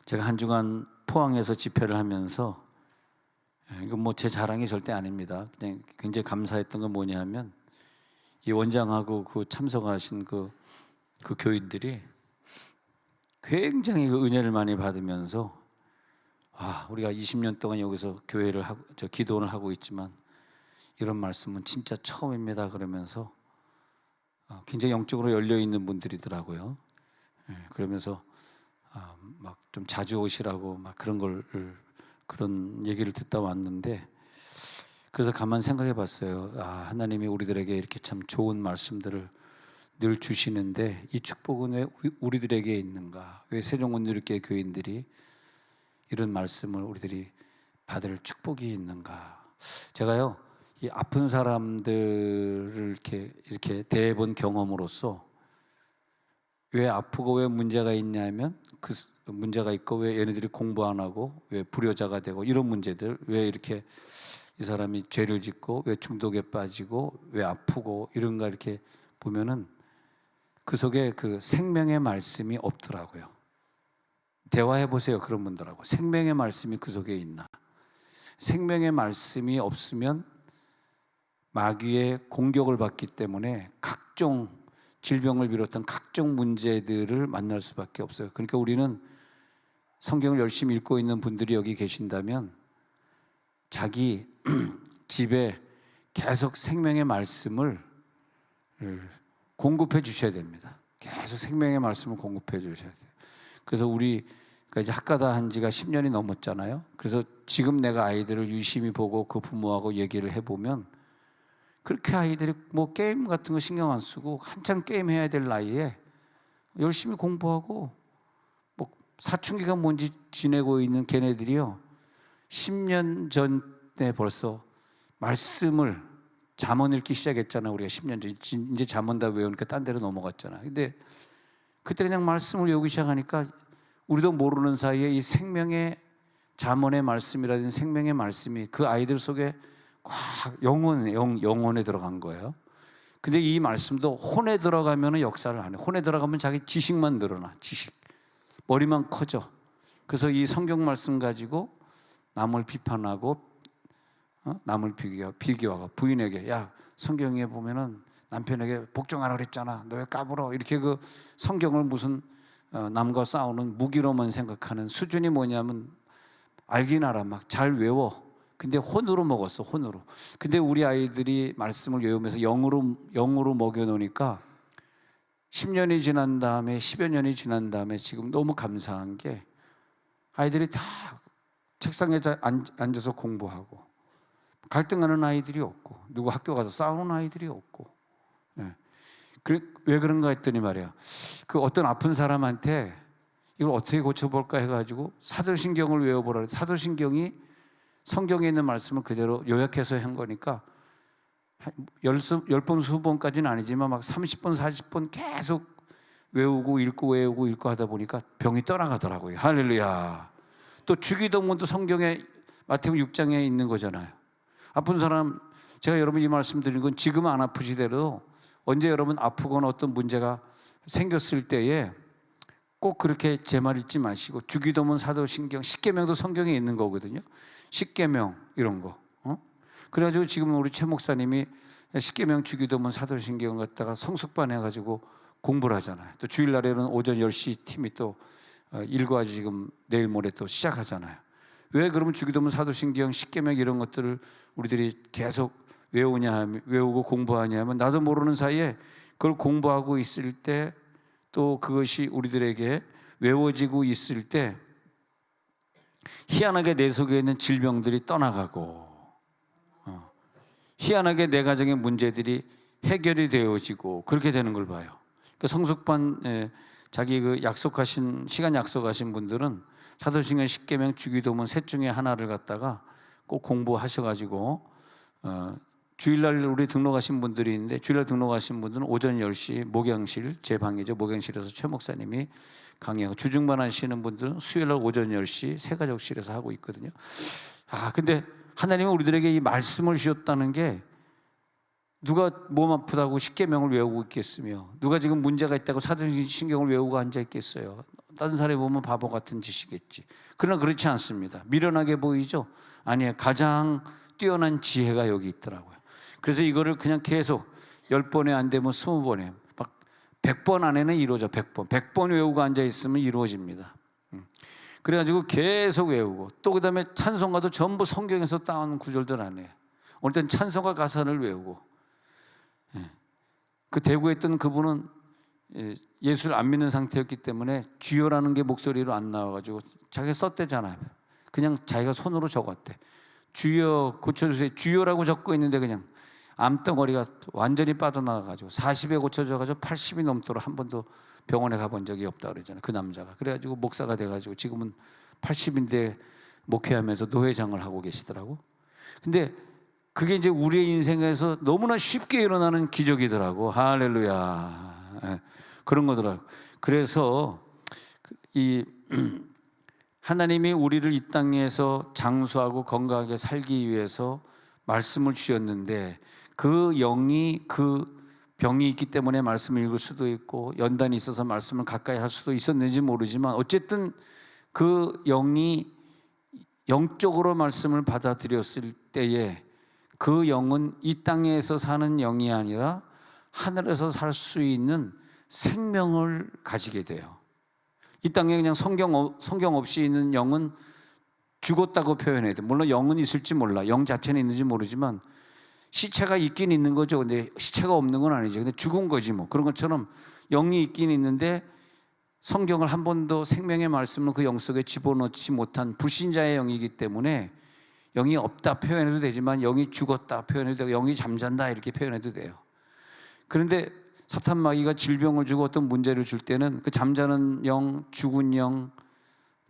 제가 한 주간 포항에서 집회를 하면서, 이건 뭐 제 자랑이 절대 아닙니다. 그냥 굉장히 감사했던 건 뭐냐 하면, 이 원장하고 그 참석하신 그 교인들이 굉장히 그 은혜를 많이 받으면서, 우리가 20년 동안 여기서 교회를 하고 기도를 하고 있지만 이런 말씀은 진짜 처음입니다. 그러면서 굉장히 영적으로 열려 있는 분들이더라고요. 그러면서 막 좀 자주 오시라고 막 그런 얘기를 듣다 왔는데, 그래서 가만 생각해 봤어요. 하나님이 우리들에게 이렇게 참 좋은 말씀들을 늘 주시는데 이 축복은 왜 우리들에게 있는가? 왜 세종원누리교회 교인들이 이런 말씀을 우리들이 받을 축복이 있는가? 제가요, 이 아픈 사람들을 이렇게 대해본 경험으로서 왜 아프고 왜 문제가 있냐면 그 문제가 있고 왜 얘네들이 공부 안 하고 왜 불효자가 되고 이런 문제들, 왜 이렇게 이 사람이 죄를 짓고 왜 중독에 빠지고 왜 아프고 이런가 이렇게 보면은 그 속에 그 생명의 말씀이 없더라고요. 대화해 보세요. 그런 분들하고 생명의 말씀이 그 속에 있나? 생명의 말씀이 없으면 마귀의 공격을 받기 때문에 각종 질병을 비롯한 각종 문제들을 만날 수밖에 없어요. 그러니까 우리는 성경을 열심히 읽고 있는 분들이 여기 계신다면 자기 집에 계속 생명의 말씀을 공급해 주셔야 됩니다. 계속 생명의 말씀을 공급해 주셔야 돼요. 그래서 우리가 이제 학가다 한 지가 10년이 넘었잖아요. 그래서 지금 내가 아이들을 유심히 보고 그 부모하고 얘기를 해보면 그렇게 아이들이 뭐 게임 같은 거 신경 안 쓰고 한참 게임 해야 될 나이에 열심히 공부하고 뭐 사춘기가 뭔지 지내고 있는 걔네들이요, 10년 전에 벌써 말씀을 잠언 읽기 시작했잖아. 우리가 10년 전 이제 잠언 다 외우니까 딴 데로 넘어갔잖아. 근데 그때 그냥 말씀을 외우기 시작하니까 우리도 모르는 사이에 이 생명의 잠언의 말씀이라든지 생명의 말씀이 그 아이들 속에 꽉 영혼에 들어간 거예요. 근데 이 말씀도 혼에 들어가면 역사를 안 해. 혼에 들어가면 자기 지식만 늘어나. 지식. 머리만 커져. 그래서 이 성경 말씀 가지고 남을 비판하고 남을 비교하고 부인에게, 야, 성경에 보면은 남편에게 복종하라 그랬잖아. 너 왜 까불어? 이렇게 그 성경을 무슨 남과 싸우는 무기로만 생각하는 수준이 뭐냐면, 알긴 알아. 막 잘 외워. 근데 혼으로 먹었어, 혼으로. 근데 우리 아이들이 말씀을 외우면서 영으로 먹여놓으니까 10년이 지난 다음에 10여 년이 지난 다음에 지금 너무 감사한 게 아이들이 다 책상에 앉아서 공부하고 갈등하는 아이들이 없고 누구 학교 가서 싸우는 아이들이 없고. 왜 그런가 했더니 말이야, 그 어떤 아픈 사람한테 이걸 어떻게 고쳐볼까 해가지고 사도신경을 외워보라. 사도신경이 성경에 있는 말씀을 그대로 요약해서 한 거니까 10번, 20번까지는 아니지만 막 30번, 40번 계속 외우고 읽고 하다 보니까 병이 떠나가더라고요. 할렐루야. 또 주기도문도 성경에 마태복음 6장에 있는 거잖아요. 아픈 사람, 제가 여러분 이 말씀 드린 건 지금은 안 아프시더라도 언제 여러분 아프거나 어떤 문제가 생겼을 때에 꼭 그렇게 제 말 잊지 마시고 주기도문, 사도신경, 십계명도 성경에 있는 거거든요. 십계명 이런 거. 그래가지고 지금 우리 최 목사님이 십계명, 주기도문, 사도신경 갖다가 성숙반 해가지고 공부를 하잖아요. 또 주일날에는 오전 10시 팀이 또 일과지 지금 내일 모레 또 시작하잖아요. 왜 그러면 주기도문, 사도신경, 십계명 이런 것들을 우리들이 계속 외우고 공부하냐 하면, 나도 모르는 사이에 그걸 공부하고 있을 때 또 그것이 우리들에게 외워지고 있을 때 희한하게 내 속에 있는 질병들이 떠나가고, 희한하게 내 가정의 문제들이 해결이 되어지고 그렇게 되는 걸 봐요. 그러니까 성숙반 자기 그 시간 약속하신 분들은 사도신경, 십계명, 주기도문 셋 중에 하나를 갖다가 꼭 공부하셔가지고 주일날 우리 등록하신 분들이 있는데, 주일날 등록하신 분들은 오전 10시 목양실, 제 방이죠. 목양실에서 최 목사님이 강의하고, 주중반 하시는 분들은 수요일날 오전 10시 새가족실에서 하고 있거든요. 근데 하나님은 우리들에게 이 말씀을 주셨다는 게, 누가 몸 아프다고 십계명을 외우고 있겠으며, 누가 지금 문제가 있다고 사도신경을 외우고 앉아 있겠어요? 다른 사람이 보면 바보 같은 짓이겠지. 그러나 그렇지 않습니다. 미련하게 보이죠? 아니에요. 가장 뛰어난 지혜가 여기 있더라고요. 그래서 이거를 그냥 계속 10번에 안 되면 20번에 막 100번 안에는 이루어져. 100번 외우고 앉아있으면 이루어집니다. 그래가지고 계속 외우고, 또 그 다음에 찬송가도 전부 성경에서 따온 구절들 아니에요. 어느 때는 찬송가 가사를 외우고. 그 대구에 있던 그분은 예수를 안 믿는 상태였기 때문에 주여라는 게 목소리로 안 나와가지고 자기가 썼대잖아요. 그냥 자기가 손으로 적었대. 주여 고쳐주세요. 주여라고 적고 있는데 그냥 암덩어리가 완전히 빠져나가가지고 40에 고쳐져가지고 80이 넘도록 한 번도 병원에 가본 적이 없다 그러잖아요. 그 남자가. 그래가지고 목사가 돼가지고 지금은 80인데 목회하면서 노회장을 하고 계시더라고. 근데 그게 이제 우리의 인생에서 너무나 쉽게 일어나는 기적이더라고. 할렐루야. 그런 거더라고. 그래서 이 하나님이 우리를 이 땅에서 장수하고 건강하게 살기 위해서 말씀을 주셨는데, 그 영이 그 병이 있기 때문에 말씀을 읽을 수도 있고 연단이 있어서 말씀을 가까이 할 수도 있었는지 모르지만, 어쨌든 그 영이 영적으로 말씀을 받아들였을 때에 그 영은 이 땅에서 사는 영이 아니라 하늘에서 살 수 있는 생명을 가지게 돼요. 이 땅에 그냥 성경 없이 있는 영은 죽었다고 표현해야 돼. 물론 영은 있을지 몰라. 영 자체는 있는지 모르지만 시체가 있긴 있는 거죠. 근데 시체가 없는 건 아니죠. 근데 죽은 거지 뭐. 그런 것처럼 영이 있긴 있는데 성경을 한 번도 생명의 말씀을 그 영 속에 집어넣지 못한 불신자의 영이기 때문에 영이 없다 표현해도 되지만 영이 죽었다 표현해도 되고 영이 잠잔다 이렇게 표현해도 돼요. 그런데 사탄 마귀가 질병을 주고 어떤 문제를 줄 때는 그 잠자는 영, 죽은 영,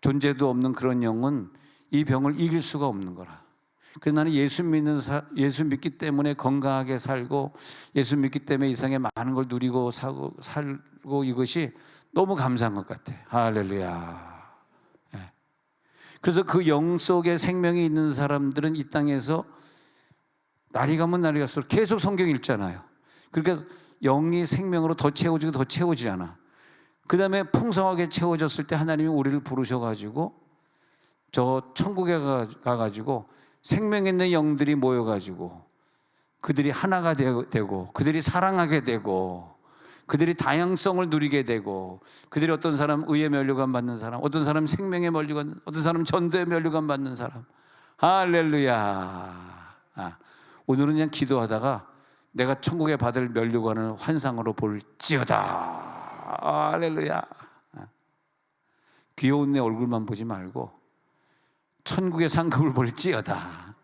존재도 없는 그런 영은 이 병을 이길 수가 없는 거라. 그래서 나는 예수 믿기 때문에 건강하게 살고, 예수 믿기 때문에 이 세상에 많은 걸 누리고 살고 이것이 너무 감사한 것 같아. 할렐루야. 그래서 그 영 속에 생명이 있는 사람들은 이 땅에서 날이 가면 날이 갈수록 계속 성경 읽잖아요. 그러니까 영이 생명으로 더 채워지고 더 채워지지 않아. 그 다음에 풍성하게 채워졌을 때 하나님이 우리를 부르셔가지고 저 천국에 가가지고 생명 있는 영들이 모여가지고 그들이 하나가 되고 그들이 사랑하게 되고 그들이 다양성을 누리게 되고, 그들이 어떤 사람 의의 면류관 받는 사람, 어떤 사람 생명의 면류관, 어떤 사람 전도의 면류관 받는 사람. 할렐루야. 오늘은 그냥 기도하다가 내가 천국에 받을 면류관을 환상으로 볼지어다. 할렐루야. 귀여운 내 얼굴만 보지 말고 천국의 상급을 볼지어다.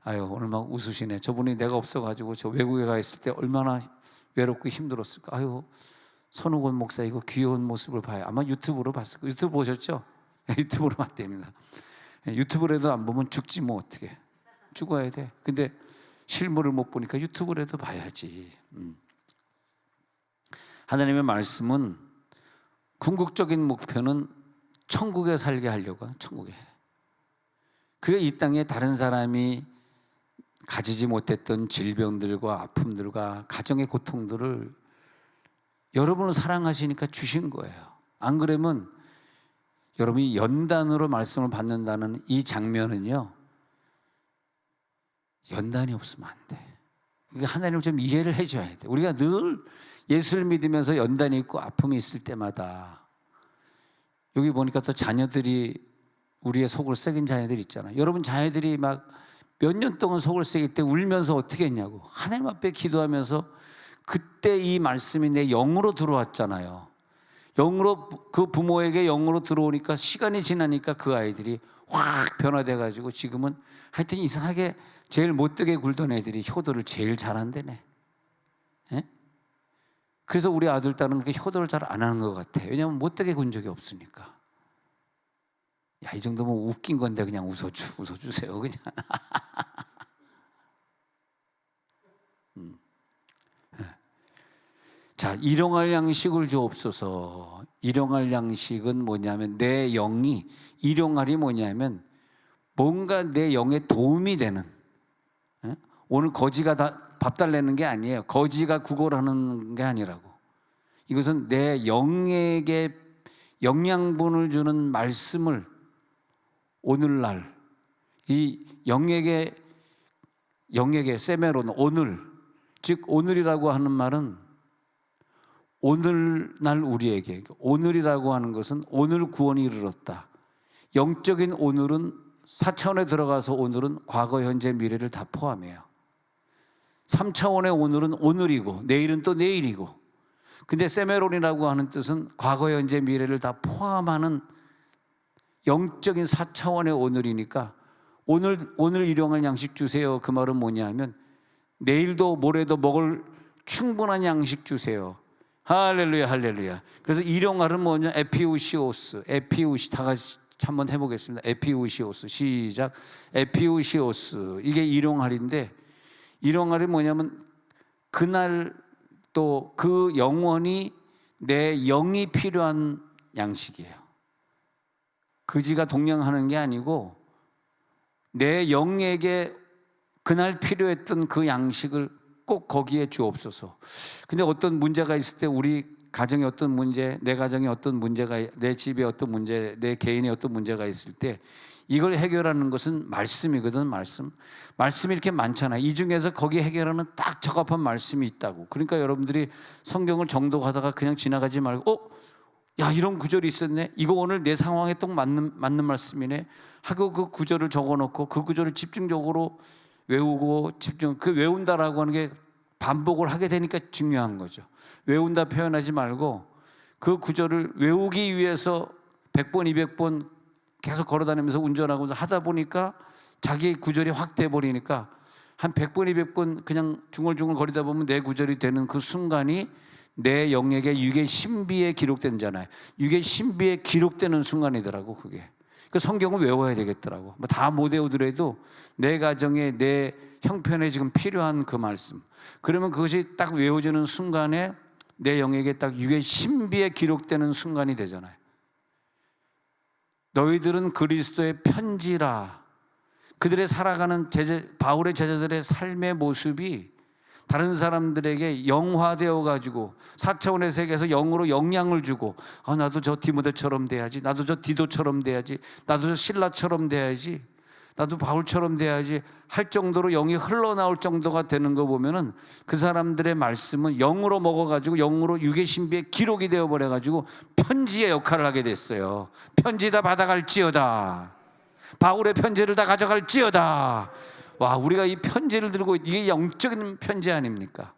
아유, 오늘 막 웃으시네. 저분이 내가 없어가지고 저 외국에 가 있을 때 얼마나 외롭고 힘들었을까. 아유, 손우건 목사 이거 귀여운 모습을 봐요. 아마 유튜브로 봤을 거예요. 유튜브 보셨죠? 유튜브로 봤답니다. 유튜브라도 안 보면 죽지 뭐 어떻게. 죽어야 돼. 근데 실물을 못 보니까 유튜브라도 봐야지. 하나님의 말씀은 궁극적인 목표는 천국에 살게 하려고. 천국에. 그래 이 땅에 다른 사람이 가지지 못했던 질병들과 아픔들과 가정의 고통들을 여러분을 사랑하시니까 주신 거예요. 안 그러면 여러분이 연단으로 말씀을 받는다는 이 장면은요, 연단이 없으면 안 돼. 그러니까 하나님을 좀 이해를 해줘야 돼. 우리가 늘 예수를 믿으면서 연단이 있고 아픔이 있을 때마다, 여기 보니까 또 자녀들이 우리의 속을 썩인 자녀들 있잖아요. 여러분 자녀들이 막 몇 년 동안 속을 썩일 때 울면서 어떻게 했냐고. 하나님 앞에 기도하면서 그때 이 말씀이 내 영으로 들어왔잖아요. 영으로, 그 부모에게 영으로 들어오니까 시간이 지나니까 그 아이들이 확 변화돼 가지고 지금은 하여튼 이상하게 제일 못되게 굴던 애들이 효도를 제일 잘한대네. 예? 그래서 우리 아들 딸은 그렇게 효도를 잘 안 하는 것 같아. 왜냐하면 못되게 군 적이 없으니까. 야, 이 정도면 웃긴 건데 그냥 웃어주세요 그냥. 자, 일용할 양식을 주옵소서. 일용할 양식은 뭐냐면 내 영이, 일용할이 뭐냐면 뭔가 내 영에 도움이 되는. 오늘 거지가 밥 달라는 게 아니에요. 거지가 구걸하는 게 아니라고. 이것은 내 영에게 영양분을 주는 말씀을 오늘날 이 영역의 세메론, 오늘, 즉 오늘이라고 하는 말은 오늘날 우리에게, 오늘이라고 하는 것은 오늘 구원이 이르렀다. 영적인 오늘은 4차원에 들어가서 오늘은 과거, 현재, 미래를 다 포함해요. 3차원의 오늘은 오늘이고 내일은 또 내일이고, 근데 세메론이라고 하는 뜻은 과거, 현재, 미래를 다 포함하는 영적인 4차원의 오늘이니까 오늘 일용할 양식 주세요. 그 말은 뭐냐 하면 내일도 모레도 먹을 충분한 양식 주세요. 할렐루야, 할렐루야. 그래서 일용할은 뭐냐? 에피우시오스. 다 같이 한번 해보겠습니다. 에피우시오스. 시작. 에피우시오스. 이게 일용할인데, 일용할이 뭐냐면 그날 또 그 영혼이, 내 영이 필요한 양식이에요. 그지가 동냥하는 게 아니고 내 영에게 그날 필요했던 그 양식을 꼭 거기에 주옵소서. 근데 어떤 문제가 있을 때, 우리 가정에 어떤 문제, 내 가정에 어떤 문제가, 내 집에 어떤 문제, 내 개인의 어떤 문제가 있을 때 이걸 해결하는 것은 말씀이거든. 말씀이 이렇게 많잖아요. 이 중에서 거기 해결하는 딱 적합한 말씀이 있다고. 그러니까 여러분들이 성경을 정독하다가 그냥 지나가지 말고 야, 이런 구절이 있었네, 이거 오늘 내 상황에 딱 맞는 말씀이네 하고 그 구절을 적어놓고 그 구절을 집중적으로 외우고 그 외운다라고 하는 게 반복을 하게 되니까 중요한 거죠. 외운다 표현하지 말고 그 구절을 외우기 위해서 100번, 200번 계속 걸어다니면서 운전하고 하다 보니까 자기 구절이 확 돼버리니까 한 100번, 200번 그냥 중얼중얼 거리다 보면 내 구절이 되는 그 순간이 내 영역의 육의 신비에 기록된잖아요. 육의 신비에 기록되는 순간이더라고 그게. 그 성경을 외워야 되겠더라고. 뭐 다 못 외우더라도 내 가정에, 내 형편에 지금 필요한 그 말씀, 그러면 그것이 딱 외워지는 순간에 내 영역에 딱 육의 신비에 기록되는 순간이 되잖아요. 너희들은 그리스도의 편지라. 그들의 살아가는 바울의 제자들의 삶의 모습이 다른 사람들에게 영화되어 가지고 4차원의 세계에서 영으로 영향을 주고, 나도 저 디모데처럼 돼야지, 나도 저 디도처럼 돼야지, 나도 저 실라처럼 돼야지, 나도 바울처럼 돼야지 할 정도로 영이 흘러나올 정도가 되는 거 보면은 그 사람들의 말씀은 영으로 먹어가지고 영으로 육의 신비에 기록이 되어버려가지고 편지의 역할을 하게 됐어요. 편지 다 받아갈지어다. 바울의 편지를 다 가져갈지어다. 와, 우리가 이 편지를 들고, 이게 영적인 편지 아닙니까?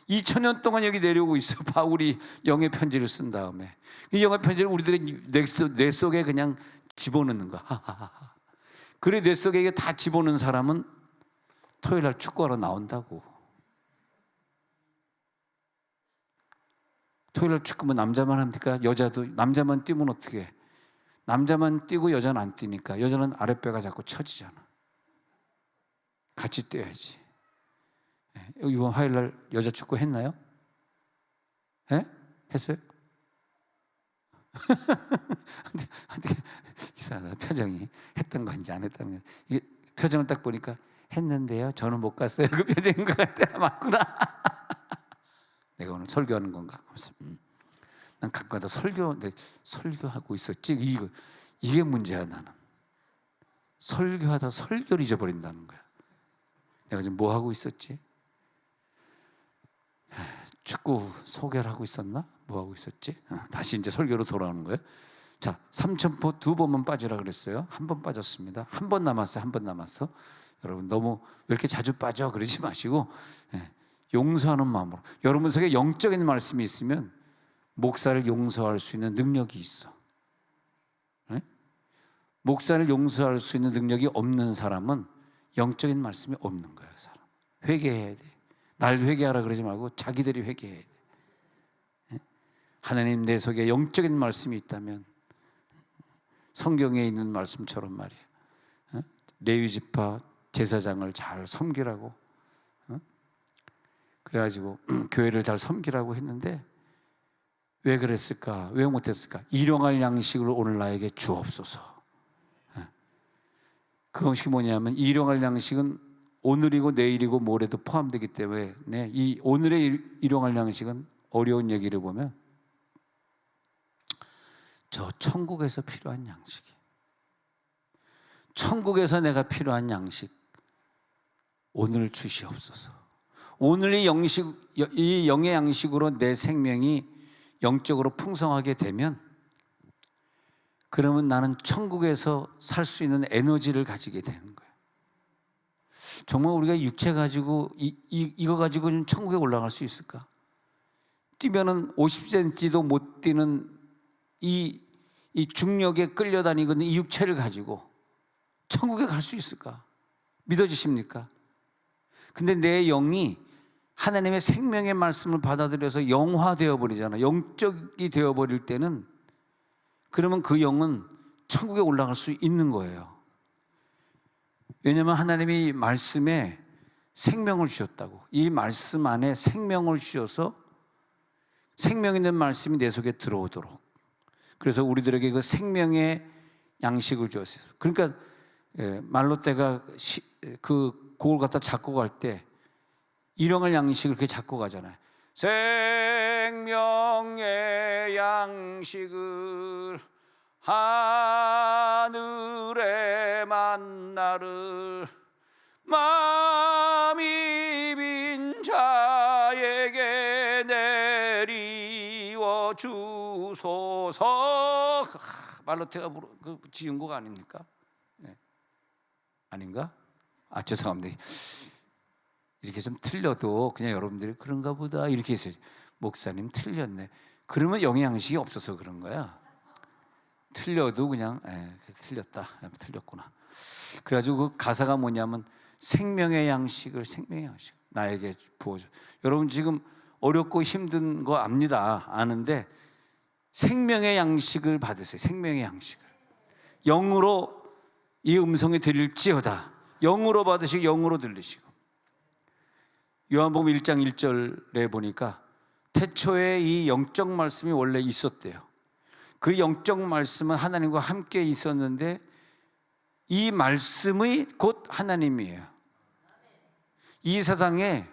2000년 동안 여기 내려오고 있어요. 바울이 영의 편지를 쓴 다음에 이 영의 편지를 우리들의 뇌 속에 그냥 집어넣는 거. 그래, 뇌 속에 다 집어넣는 사람은 토요일 날 축구하러 나온다고. 토요일 날 축구면 남자만 합니까? 여자도. 남자만 뛰면 어떻게 해? 남자만 뛰고 여자는 안 뛰니까 여자는 아랫배가 자꾸 처지잖아. 같이 뛰어야지. 이번 화요일 날 여자 축구 했나요? 했어요? 이상하다. 표정이 했던 건지 안 했던 건지. 이게 표정을 딱 보니까 했는데요, 저는 못 갔어요. 그 표정인 것 같아. 맞구나. 내가 오늘 설교하는 건가? 난 가끔가다 설교하고 있었지. 이게 문제야. 나는 설교하다 설교를 잊어버린다는 거야. 내가 지금 뭐 하고 있었지? 축구 소개를 하고 있었나? 뭐 하고 있었지? 다시 이제 설교로 돌아오는 거예요. 자, 3000포 2번만 빠지라 그랬어요. 한 번 빠졌습니다. 한 번 남았어요. 한 번 남았어. 여러분 너무 왜 이렇게 자주 빠져 그러지 마시고 용서하는 마음으로. 여러분 속에 영적인 말씀이 있으면 목사를 용서할 수 있는 능력이 있어. 목사를 용서할 수 있는 능력이 없는 사람은 영적인 말씀이 없는 거예요. 사람 회개해야 돼. 날 회개하라 그러지 말고 자기들이 회개해야 돼. 하나님 내 속에 영적인 말씀이 있다면 성경에 있는 말씀처럼 말이에요. 레위 지파 제사장을 잘 섬기라고, 그래가지고 교회를 잘 섬기라고 했는데 왜 그랬을까? 왜 못했을까? 일용할 양식을 오늘 나에게 주옵소서. 그것이 뭐냐면 일용할 양식은 오늘이고 내일이고 모레도 포함되기 때문에 이 오늘의 일용할 양식은 어려운 얘기를 보면 저 천국에서 필요한 양식이, 천국에서 내가 필요한 양식 오늘 주시옵소서. 오늘 이 영의 양식으로 내 생명이 영적으로 풍성하게 되면, 그러면 나는 천국에서 살 수 있는 에너지를 가지게 되는 거예요. 정말 우리가 육체 가지고 이거 가지고 좀 천국에 올라갈 수 있을까? 뛰면은 50cm도 못 뛰는 이 중력에 끌려다니고 있는 이 육체를 가지고 천국에 갈 수 있을까? 믿어지십니까? 근데 내 영이 하나님의 생명의 말씀을 받아들여서 영화되어 버리잖아. 영적이 되어 버릴 때는, 그러면 그 영은 천국에 올라갈 수 있는 거예요. 왜냐하면 하나님이 말씀에 생명을 주셨다고. 이 말씀 안에 생명을 주셔서 생명 있는 말씀이 내 속에 들어오도록, 그래서 우리들에게 그 생명의 양식을 주었어요. 그러니까 말로떼가 그 곡을 갖다 작곡할 때 일용할 양식을 그렇게 작곡하잖아요. 생명의 양식을 하늘의 만나를 마음이 빈 자에게 내리워 주소서. 말로테가 지은 곡 아닙니까? 네. 아닌가? 죄송합니다. 이렇게 좀 틀려도 그냥 여러분들이 그런가 보다 이렇게 했어요. 목사님 틀렸네. 그러면 영의 양식이 없어서 그런 거야. 틀려도 그냥 틀렸다, 틀렸구나. 그래가지고 그 가사가 뭐냐면 생명의 양식을, 생명의 양식 나에게 부어줘. 여러분 지금 어렵고 힘든 거 압니다. 아는데 생명의 양식을 받으세요. 생명의 양식을. 영으로 이 음성이 들릴지어다. 영으로 받으시고 영으로 들리시고. 요한복음 1장 1절에 보니까 태초에 이 영적 말씀이 원래 있었대요. 그 영적 말씀은 하나님과 함께 있었는데 이 말씀이 곧 하나님이에요. 이 세상에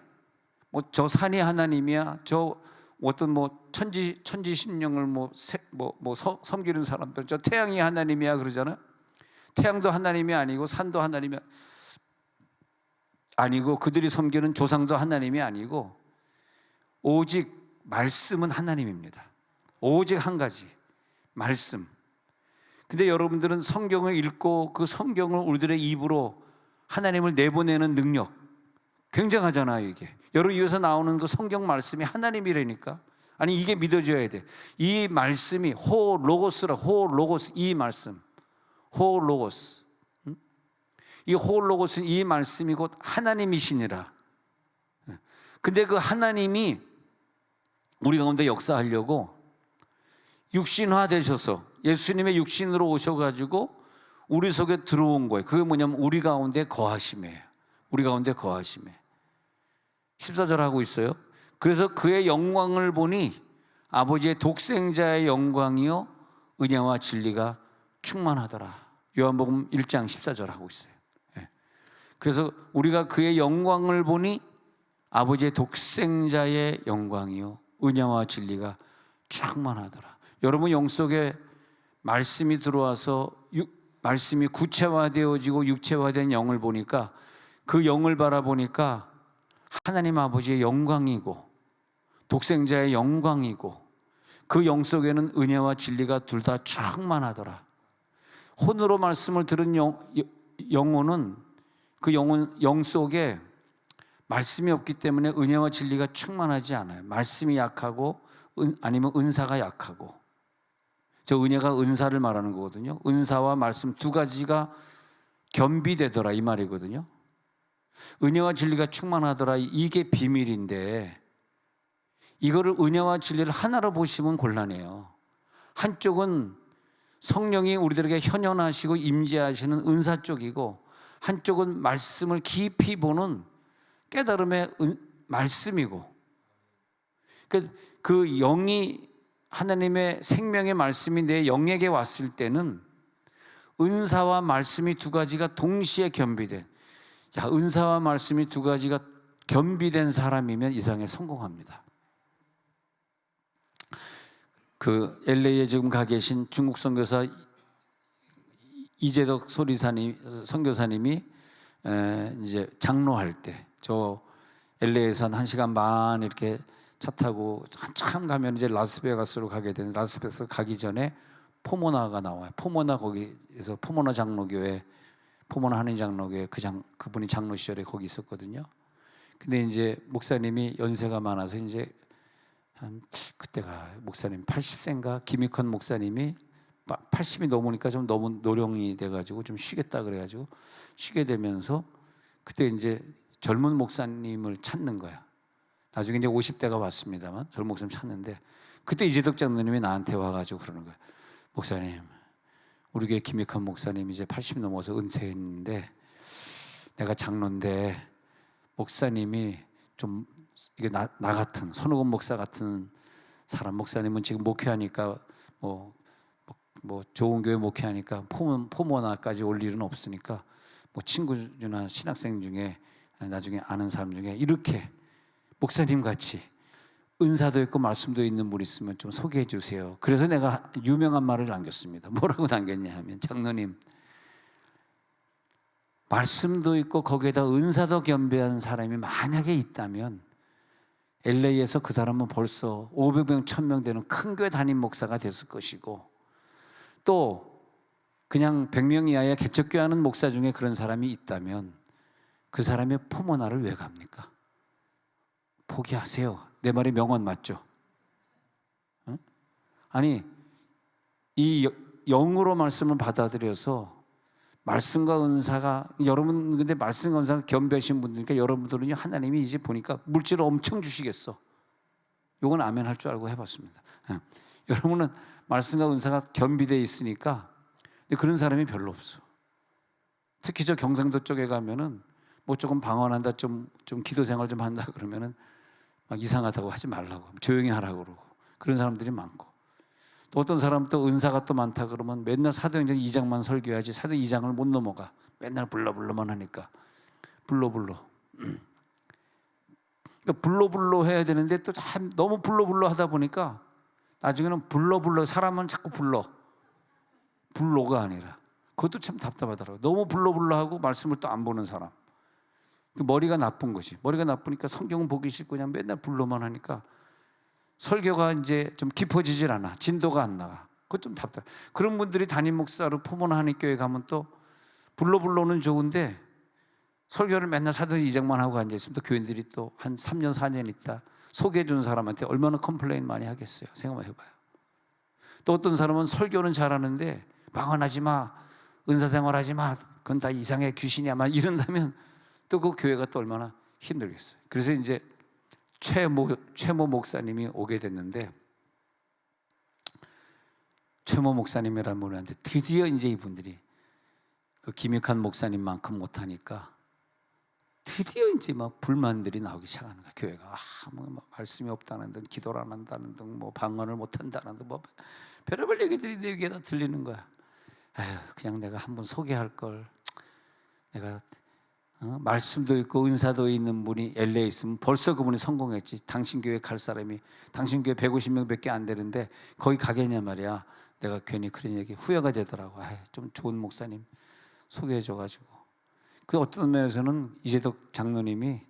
저 산이 하나님이야, 저 어떤 천지신령을 섬기는 사람들, 저 태양이 하나님이야 그러잖아요. 태양도 하나님이 아니고 산도 하나님이 아니고 그들이 섬기는 조상도 하나님이 아니고 오직 말씀은 하나님입니다. 오직 한 가지, 말씀. 근데 여러분들은 성경을 읽고 그 성경을 우리들의 입으로 하나님을 내보내는 능력 굉장하잖아요. 이게 여러분 입에서 나오는 그 성경 말씀이 하나님이라니까. 아니 이게 믿어져야 돼. 이 말씀이 호 로고스, 이 말씀 호 로고스. 이 호 로고스는 이 말씀이 곧 하나님이시니라. 근데 그 하나님이 우리 가운데 역사하려고 육신화 되셔서 예수님의 육신으로 오셔가지고 우리 속에 들어온 거예요. 그게 뭐냐면 우리 가운데 거하심이에요. 우리 가운데 거하심이에요. 14절 하고 있어요. 그래서 그의 영광을 보니 아버지의 독생자의 영광이요 은혜와 진리가 충만하더라. 요한복음 1장 14절 하고 있어요. 그래서 우리가 그의 영광을 보니 아버지의 독생자의 영광이요 은혜와 진리가 충만하더라. 여러분 영 속에 말씀이 들어와서 말씀이 구체화되어지고 육체화된 영을 보니까 그 영을 바라보니까 하나님 아버지의 영광이고 독생자의 영광이고 그 영 속에는 은혜와 진리가 둘 다 충만하더라. 혼으로 말씀을 들은 영혼은 그 영 속에 말씀이 없기 때문에 은혜와 진리가 충만하지 않아요. 말씀이 약하고 아니면 은사가 약하고. 저 은혜가 은사를 말하는 거거든요. 은사와 말씀 두 가지가 겸비되더라 이 말이거든요. 은혜와 진리가 충만하더라 이게 비밀인데 이거를 은혜와 진리를 하나로 보시면 곤란해요. 한쪽은 성령이 우리들에게 현현하시고 임재하시는 은사 쪽이고 한쪽은 말씀을 깊이 보는 깨달음의 말씀이고 그 영이 하나님의 생명의 말씀이 내 영에게 왔을 때는 은사와 말씀이 두 가지가 동시에 겸비된 은사와 말씀이 두 가지가 겸비된 사람이면 이 세상에 성공합니다. 그 LA에 지금 가 계신 중국 선교사 이재덕 선교사님이 이제 장로할 때 저 LA에서 한 1시간 반 이렇게 차 타고 한참 가면 이제 라스베가스로 가게 되는, 라스베가스 가기 전에 포모나가 나와요. 포모나, 거기에서 포모나 장로교회, 포모나 한인 장로교회 그분이 장로 시절에 거기 있었거든요. 근데 이제 목사님이 연세가 많아서 이제 그때가 목사님 80세인가 김익헌 목사님이 80이 넘으니까 좀 너무 노령이 돼가지고 좀 쉬겠다 그래가지고 쉬게 되면서 그때 이제 젊은 목사님을 찾는 거야. 나중에 이제 50대가 왔습니다만 젊은 목사님 찾는데, 그때 이재덕 장로님이 나한테 와가지고 그러는 거야. 목사님, 우리 교회 김익헌 목사님 이제 80 넘어서 은퇴했는데 내가 장로인데 목사님이 좀 이게 나 같은 손오건 목사 같은 사람, 목사님은 지금 목회하니까 뭐 좋은 교회 목회하니까 포모나까지 올 일은 없으니까 뭐 친구나 신학생 중에 나중에 아는 사람 중에 이렇게 목사님 같이 은사도 있고 말씀도 있는 분 있으면 좀 소개해 주세요. 그래서 내가 유명한 말을 남겼습니다. 뭐라고 남겼냐 하면, 장로님, 말씀도 있고 거기에다 은사도 겸비한 사람이 만약에 있다면 LA에서 그 사람은 벌써 500명, 1000명 되는 큰 교회 담임 목사가 됐을 것이고, 또 그냥 100명 이하의 개척교회 하는 목사 중에 그런 사람이 있다면 그 사람이 포모나를 왜 갑니까? 포기하세요. 내 말이 명언 맞죠? 응? 아니, 이 영으로 말씀을 받아들여서 말씀과 은사가, 여러분 근데 말씀과 은사가 겸비하신 분들이니까 여러분들은 하나님이 이제 보니까 물질을 엄청 주시겠어. 요건 아멘 할 줄 알고 해봤습니다. 여러분은 말씀과 은사가 겸비되어 있으니까, 근데 그런 사람이 별로 없어. 특히 저 경상도 쪽에 가면은 뭐 조금 방언한다, 좀 기도 생활 좀 한다 그러면은 막 이상하다고 하지 말라고, 조용히 하라고 그러고, 그런 사람들이 많고, 또 어떤 사람 또 은사가 또 많다 그러면 맨날 사도행전 2장만 설교해야지 사도 2장을 못 넘어가. 맨날 불러만 하니까 불러. 그러니까 불러 해야 되는데 또 너무 불러 하다 보니까 나중에는 불러 사람은 자꾸 불러가 아니라, 그것도 참 답답하더라고요. 너무 불러 하고 말씀을 또 안 보는 사람, 머리가 나쁜 것이, 머리가 나쁘니까 성경은 보기 싫고 그냥 맨날 불러만 하니까 설교가 이제 좀 깊어지질 않아. 진도가 안 나가. 그것 좀 답답해. 그런 분들이 담임 목사로 포모나 한인 교회 가면 또 불러는 좋은데 설교를 맨날 사도행전 2장만 하고 앉아있으면 또 교인들이 또 한 3년 4년 있다 소개해 준 사람한테 얼마나 컴플레인 많이 하겠어요. 생각만 해봐요. 또 어떤 사람은 설교는 잘하는데 방언하지 마, 은사생활하지 마, 그건 다 이상해, 귀신이야, 막 이런다면 또 그 교회가 또 얼마나 힘들겠어요. 그래서 이제 최모 목사님이 오게 됐는데, 최모 목사님이라는 분한테 드디어 이제 이분들이 그 김익환 목사님만큼 못하니까 드디어 이제 막 불만들이 나오기 시작하는 거야. 교회가 뭐 말씀이 없다는 등, 기도를 안 한다는 등, 뭐 방언을 못 한다는 등, 뭐 별의별 얘기들이 내 귀에 다 들리는 거야. 아휴, 그냥 내가 한번 소개할 걸. 내가 말씀도 있고 은사도 있는 분이 LA에 있으면 벌써 그분이 성공했지. 당신 교회 갈 사람이, 당신 교회 150명밖에 안 되는데 거기 가겠냐 말이야. 내가 괜히 그런 얘기 후회가 되더라고. 좀 좋은 목사님 소개해줘가지고. 그 어떤 면에서는 이재덕 장로님이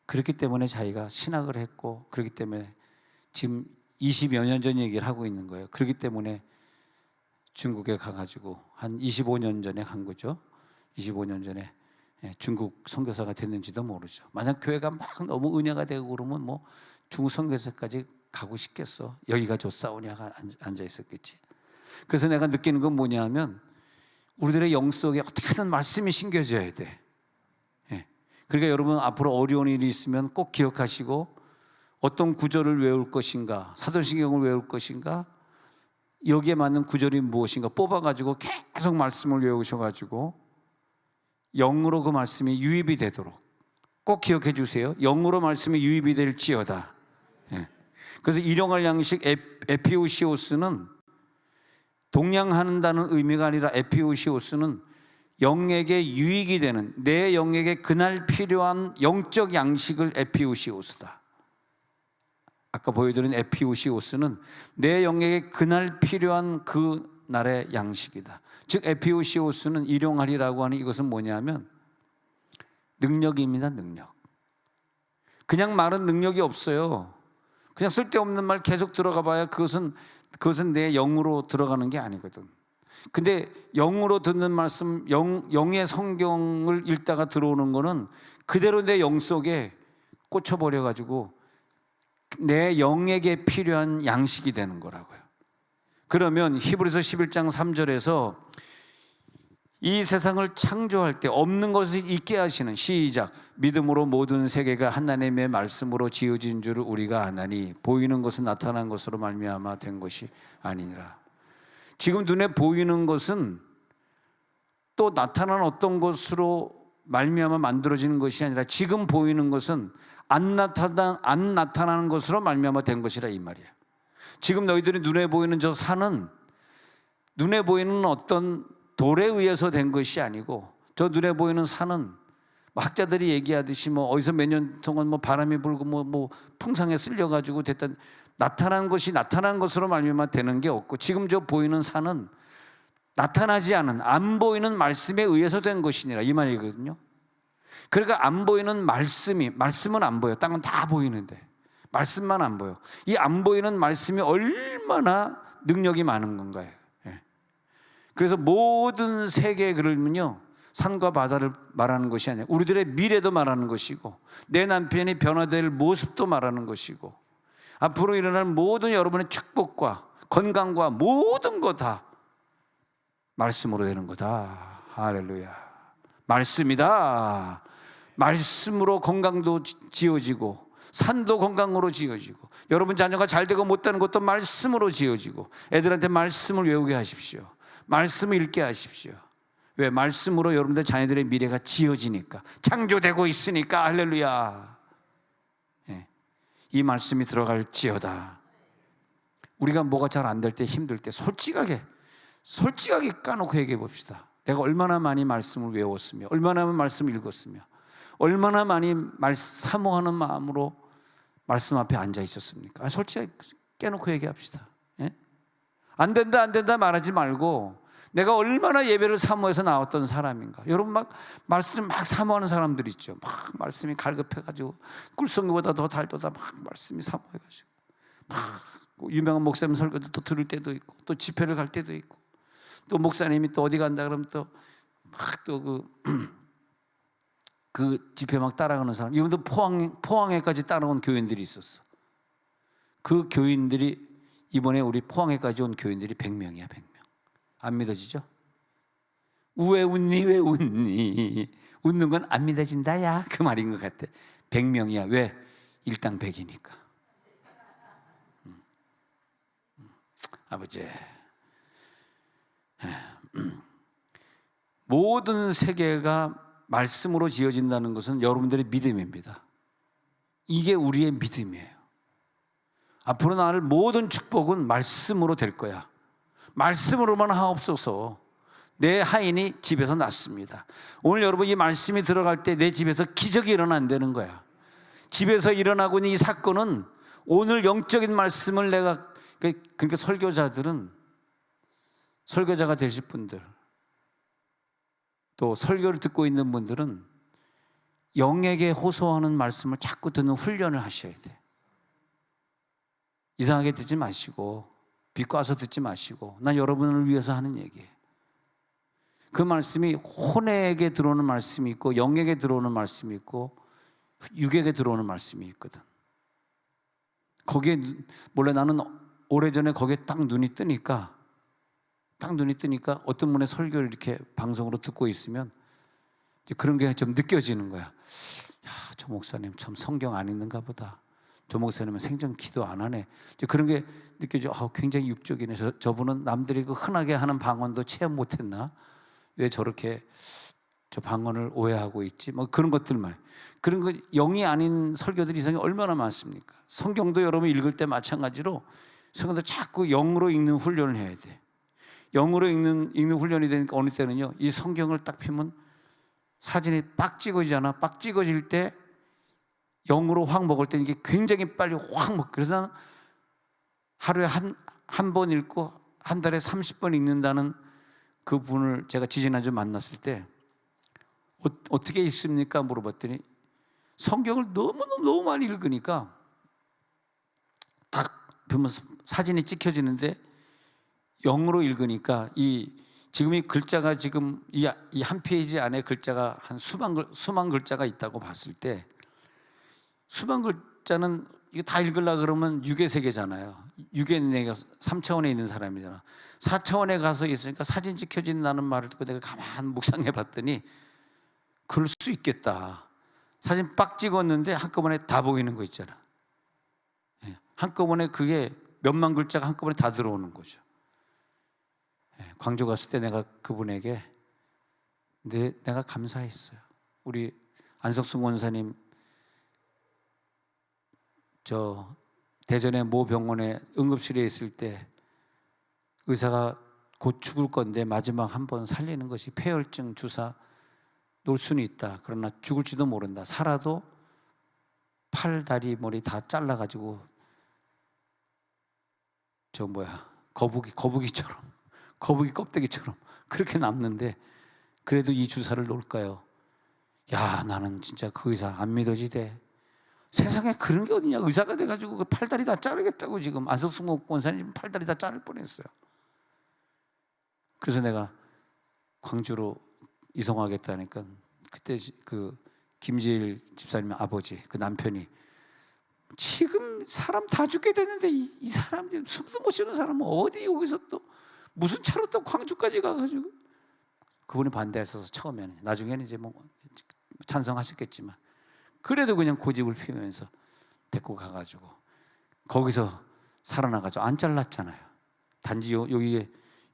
그렇기 때문에 자기가 신학을 했고, 그렇기 때문에 지금 20여 년 전 얘기를 하고 있는 거예요. 그렇기 때문에 중국에 가가지고 한 25년 전에 간 거죠. 25년 전에 중국 선교사가 됐는지도 모르죠. 만약 교회가 막 너무 은혜가 되고 그러면 뭐 중국 선교사까지 가고 싶겠어. 여기가 좋사오냐가 앉아 있었겠지. 그래서 내가 느끼는 건 뭐냐면 우리들의 영 속에 어떻게든 말씀이 심겨져야 돼. 그러니까 여러분 앞으로 어려운 일이 있으면 꼭 기억하시고, 어떤 구절을 외울 것인가, 사도신경을 외울 것인가, 여기에 맞는 구절이 무엇인가 뽑아가지고 계속 말씀을 외우셔가지고 영으로 그 말씀이 유입이 되도록 꼭 기억해 주세요. 영으로 말씀이 유입이 될지어다. 그래서 일용할 양식 에피오시오스는 동량한다는 의미가 아니라, 에피오시오스는 영에게 유익이 되는, 내 영에게 그날 필요한 영적 양식을 에피오시오스다. 아까 보여드린 에피우시오스는 내 영에게 그날 필요한 그 날의 양식이다. 즉 에피우시오스는 일용할이라고 하는 이것은 뭐냐면 능력입니다. 능력. 그냥 말은 능력이 없어요. 그냥 쓸데없는 말 계속 들어가 봐야 그것은 내 영으로 들어가는 게 아니거든. 근데 영으로 듣는 말씀, 영의 성경을 읽다가 들어오는 거는 그대로 내 영 속에 꽂혀버려가지고 내 영에게 필요한 양식이 되는 거라고요. 그러면 히브리서 11장 3절에서 이 세상을 창조할 때 없는 것을 있게 하시는, 시작, 믿음으로 모든 세계가 하나님의 말씀으로 지어진 줄을 우리가 아나니 보이는 것은 나타난 것으로 말미암아 된 것이 아니니라. 지금 눈에 보이는 것은 또 나타난 어떤 것으로 말미암아 만들어지는 것이 아니라 지금 보이는 것은 안 나타나는 것으로 말미암아 된 것이라 이 말이에요. 지금 너희들이 눈에 보이는 저 산은 눈에 보이는 어떤 돌에 의해서 된 것이 아니고, 저 눈에 보이는 산은 학자들이 얘기하듯이 어디서 몇 년 동안 바람이 불고 뭐 풍상에 쓸려가지고 됐던, 나타난 것이 나타난 것으로 말미암아 되는 게 없고, 지금 저 보이는 산은 나타나지 않은 안 보이는 말씀에 의해서 된 것이니라 이 말이거든요. 그러니까 안 보이는 말씀은 안 보여. 땅은 다 보이는데 말씀만 안 보여. 이 안 보이는 말씀이 얼마나 능력이 많은 건가요? 그래서 모든 세계에 그러면요, 산과 바다를 말하는 것이 아니라 우리들의 미래도 말하는 것이고, 내 남편이 변화될 모습도 말하는 것이고, 앞으로 일어날 모든 여러분의 축복과 건강과 모든 거 다 말씀으로 되는 거다. 할렐루야. 말씀이다. 말씀으로 건강도 지어지고 산도 건강으로 지어지고, 여러분 자녀가 잘 되고 못 되는 것도 말씀으로 지어지고, 애들한테 말씀을 외우게 하십시오. 말씀을 읽게 하십시오. 왜? 말씀으로 여러분들 자녀들의 미래가 지어지니까, 창조되고 있으니까. 할렐루야. 이 말씀이 들어갈지어다. 우리가 뭐가 잘 안 될 때, 힘들 때 솔직하게 까놓고 얘기해 봅시다. 내가 얼마나 많이 말씀을 외웠으며, 얼마나 많이 말씀을 읽었으며, 얼마나 많이 사모하는 마음으로 말씀 앞에 앉아 있었습니까? 솔직하게 깨놓고 얘기합시다. 안 된다 말하지 말고, 내가 얼마나 예배를 사모해서 나왔던 사람인가. 여러분 말씀 사모하는 사람들 있죠. 말씀이 갈급해가지고 꿀송이보다 더 달도다 말씀이 사모해가지고 유명한 목사님 설교도 또 들을 때도 있고, 또 집회를 갈 때도 있고, 또 목사님이 또 어디 간다 그러면 또 그 집회 따라가는 사람. 이분도 포항에까지 따라온 교인들이 있었어. 그 교인들이 이번에 우리 포항에까지 온 교인들이 100명이야. 100명. 안 믿어지죠? 왜 웃니? 웃는 건 안 믿어진다야, 그 말인 것 같아. 100명이야. 왜? 일당 100이니까. 아버지, 모든 세계가 말씀으로 지어진다는 것은 여러분들의 믿음입니다. 이게 우리의 믿음이에요. 앞으로 나를 모든 축복은 말씀으로 될 거야. 말씀으로만 하옵소서. 내 하인이 집에서 났습니다. 오늘 여러분 이 말씀이 들어갈 때 내 집에서 기적이 일어난다는 거야. 집에서 일어나고 있는 이 사건은 오늘 영적인 말씀을 내가, 그러니까 설교자가 되실 분들, 또 설교를 듣고 있는 분들은 영에게 호소하는 말씀을 자꾸 듣는 훈련을 하셔야 돼. 이상하게 듣지 마시고, 비꼬아서 듣지 마시고, 난 여러분을 위해서 하는 얘기예요. 그 말씀이 혼에게 들어오는 말씀이 있고, 영에게 들어오는 말씀이 있고, 육에게 들어오는 말씀이 있거든. 거기에 몰래 나는 오래전에 거기에 딱 눈이 뜨니까 어떤 분의 설교를 이렇게 방송으로 듣고 있으면 그런 게 좀 느껴지는 거야. 저 목사님 참 성경 안 읽는가 보다. 저 목사님은 생전 기도 안 하네. 그런 게 느껴져. 굉장히 육적이네. 저분은 남들이 그 흔하게 하는 방언도 체험 못했나? 왜 저렇게 저 방언을 오해하고 있지? 그런 것들만. 그런 거 영이 아닌 설교들이 이상이 얼마나 많습니까? 성경도 여러분 읽을 때 마찬가지로 성경도 자꾸 영으로 읽는 훈련을 해야 돼. 영으로 읽는 훈련이 되니까 어느 때는요, 이 성경을 딱 펴면 사진이 빡 찍어지잖아. 빡 찍어질 때 영으로 확 먹을 때는 이게 굉장히 빨리 확 먹고, 그래서 나는 하루에 한 번 읽고 한 달에 30번 읽는다는 그 분을 제가 지지난주 만났을 때 어떻게 읽습니까? 물어봤더니 성경을 너무 많이 읽으니까 딱 보면 사진이 찍혀지는데 영어로 읽으니까 지금 이 글자가 지금 이 한 페이지 안에 글자가 한 수만 글자가 있다고 봤을 때, 수만 글자는 이거 다 읽으려고 그러면 6의 세계잖아요. 6의 내가 3차원에 있는 사람이잖아. 4차원에 가서 있으니까 사진 찍혀진다는 말을 듣고 내가 가만 묵상해 봤더니 그럴 수 있겠다. 사진 빡 찍었는데 한꺼번에 다 보이는 거 있잖아. 한꺼번에 그게 몇만 글자가 한꺼번에 다 들어오는 거죠. 광주 갔을 때 내가 그분에게 내가 감사했어요. 우리 안석순 원사님 저 대전의 모 병원에 응급실에 있을 때 의사가 곧 죽을 건데 마지막 한 번 살리는 것이 폐혈증 주사 놓을 수는 있다. 그러나 죽을지도 모른다. 살아도 팔, 다리, 머리 다 잘라가지고 거북이처럼, 거북이 껍데기처럼 그렇게 남는데 그래도 이 주사를 놓을까요? 야, 나는 진짜 그 의사 안 믿어지대. 세상에 그런 게 어디냐. 의사가 돼가지고 그 팔다리 다 자르겠다고 지금 안석순 권사님 팔다리 다 자를 뻔했어요. 그래서 내가 광주로 이송하겠다니까 그때 그 김지일 집사님 아버지 그 남편이 지금 사람 다 죽게 되는데 이 사람 숨도 못 쉬는 사람은 어디 여기서 또 무슨 차로 또 광주까지 가가지고, 그분이 반대했어서 처음에는, 나중에는 이제 뭐 찬성하셨겠지만 그래도 그냥 고집을 피우면서 데리고 가가지고 거기서 살아나가지고 안 잘랐잖아요. 단지 여기에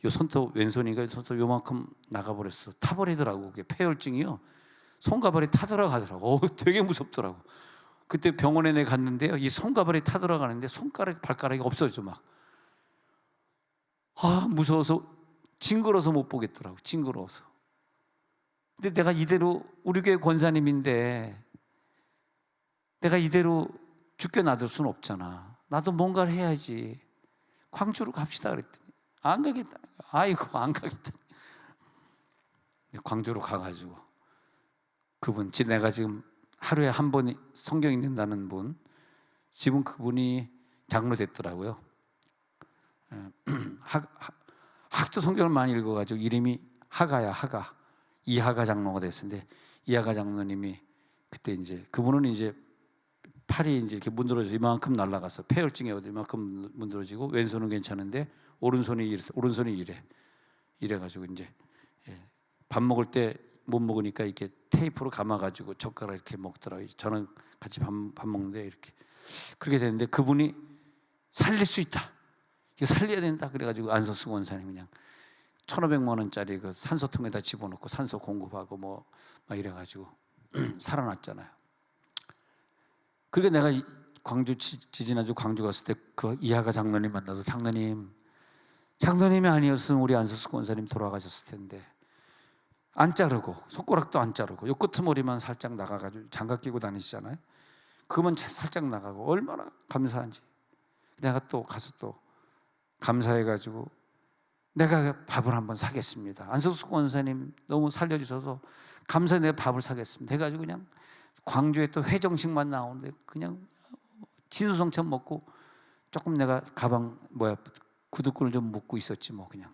요 손톱, 왼손이가 손톱 요만큼 나가버렸어. 타버리더라고. 그게 폐혈증이요. 손가발이 타들어가더라고. 되게 무섭더라고. 그때 병원에 내가 갔는데요, 이 손가발이 타들어가는데 발가락이 없어져 막. 무서워서 징그러서 못 보겠더라고. 징그러워서. 근데 내가 이대로 우리 교회 권사님인데 내가 이대로 죽게 놔둘 수는 없잖아. 나도 뭔가를 해야지. 광주로 갑시다 그랬더니 안 가겠다. 아이고 안 가겠다. 광주로 가가지고 그분, 내가 지금 하루에 한 번 성경 읽는다는 분, 지금 그분이 장로 됐더라고요. 학도 성경을 많이 읽어가지고 이름이 하가 이하가 장로가 됐는데, 이하가 장로님이 그때 이제 그분은 이제 팔이 이제 이렇게 문드러져 이만큼 날아갔어. 폐혈증에 이만큼 문드러지고 왼손은 괜찮은데 오른손이 이래가지고 이제 밥 먹을 때 못 먹으니까 이렇게 테이프로 감아가지고 젓가락 이렇게 먹더라고요. 저는 같이 밥 먹는데 이렇게 그렇게 됐는데 그분이 살릴 수 있다. 이거 살려야 된다. 그래가지고 안석순 원사님 그냥 1,500만 원짜리 그 산소통에다 집어넣고 산소 공급하고 뭐 막 이래가지고 살아났잖아요. 그러니까 내가 지지난주 광주 갔을 때 그 이하가 장로님 만나서 장로님이 아니었으면 우리 안석순 권사님 돌아가셨을 텐데, 안 자르고 손가락도 안 자르고 요 끄트머리만 살짝 나가가지고 장갑 끼고 다니시잖아요. 그거만 살짝 나가고 얼마나 감사한지. 내가 또 가서 또 감사해가지고 내가 밥을 한번 사겠습니다. 안석순 권사님 너무 살려주셔서 감사해 내가 밥을 사겠습니다 해가지고 그냥 광주에 또 회정식만 나오는데 그냥 진수성찬 먹고 조금 내가 가방 구두끈을 좀 묶고 있었지 뭐 그냥.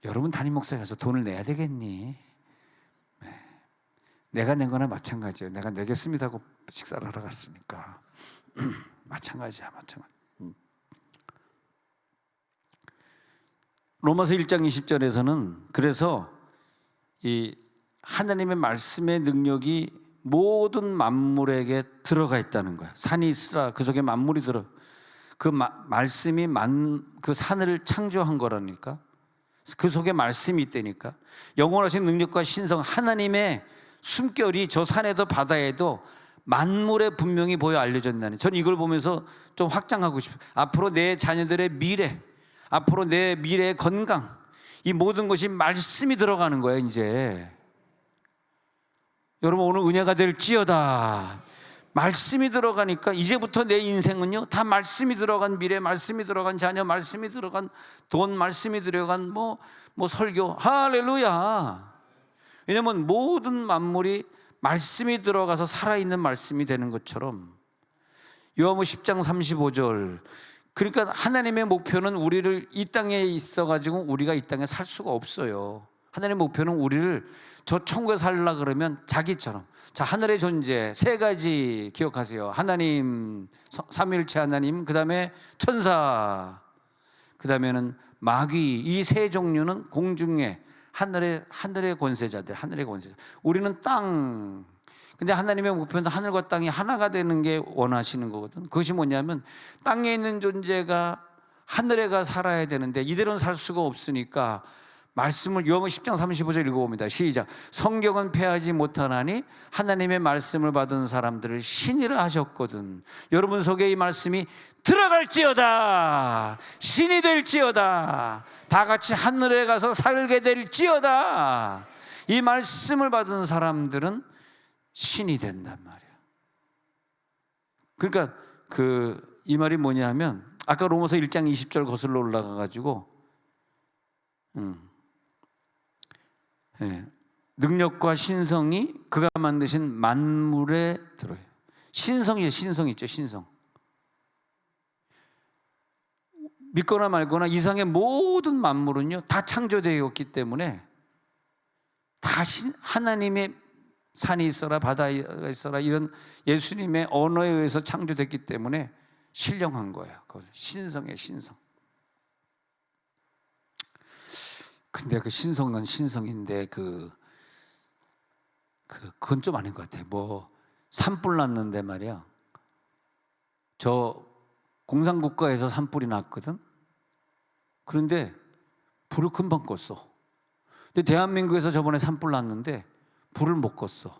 여러분 담임 목사에 가서 돈을 내야 되겠니? 내가 낸 거나 마찬가지예요. 내가 내겠습니다 하고 식사를 하러 갔으니까 마찬가지야. 로마서 1장 20절에서는 그래서 이 하나님의 말씀의 능력이 모든 만물에게 들어가 있다는 거야. 산이 있으라 그 속에 만물이 들어. 그 말씀이 그 산을 창조한 거라니까. 그 속에 말씀이 있다니까. 영원하신 능력과 신성 하나님의 숨결이 저 산에도 바다에도 만물에 분명히 보여 알려졌다니. 저는 이걸 보면서 좀 확장하고 싶어요. 앞으로 내 자녀들의 미래, 앞으로 내 미래의 건강, 이 모든 것이 말씀이 들어가는 거예요. 이제 여러분 오늘 은혜가 될지어다. 말씀이 들어가니까 이제부터 내 인생은요 다 말씀이 들어간 미래, 말씀이 들어간 자녀, 말씀이 들어간 돈, 말씀이 들어간 뭐 설교. 할렐루야. 왜냐하면 모든 만물이 말씀이 들어가서 살아있는 말씀이 되는 것처럼 요한복음 10장 35절, 그러니까 하나님의 목표는 우리를 이 땅에 있어가지고 우리가 이 땅에 살 수가 없어요. 하나님의 목표는 우리를 저 천국에 살라 그러면 자기처럼, 자, 하늘의 존재 세 가지 기억하세요. 하나님, 삼위일체 하나님, 그 다음에 천사, 그 다음에는 마귀. 이 세 종류는 공중에 하늘의 권세자들, 하늘의 권세자. 우리는 땅. 근데 하나님의 목표는 하늘과 땅이 하나가 되는 게 원하시는 거거든. 그것이 뭐냐면 땅에 있는 존재가 하늘에 가 살아야 되는데 이대로는 살 수가 없으니까 말씀을, 요한복음 10장 35절 읽어봅니다. 시작. 성경은 폐하지 못하나니 하나님의 말씀을 받은 사람들을 신이라 하셨거든. 여러분 속에 이 말씀이 들어갈지어다. 신이 될지어다. 다 같이 하늘에 가서 살게 될지어다. 이 말씀을 받은 사람들은 신이 된단 말이야. 그러니까 이 말이 뭐냐면 아까 로마서 1장 20절 거슬러 올라가 가지고 능력과 신성이 그가 만드신 만물에 들어요. 신성이에요. 신성 있죠. 신성. 믿거나 말거나 이상의 모든 만물은요 다 창조되었기 때문에 다 하나님의 산이 있어라 바다가 있어라 이런 예수님의 언어에 의해서 창조됐기 때문에 신령한 거예요. 신성의 신성. 근데 그 신성은 신성인데 그건 좀 아닌 것 같아요. 산불 났는데 말이야. 저 공산국가에서 산불이 났거든. 그런데 불을 금방 껐어. 근데 대한민국에서 저번에 산불 났는데 불을 못 껐어.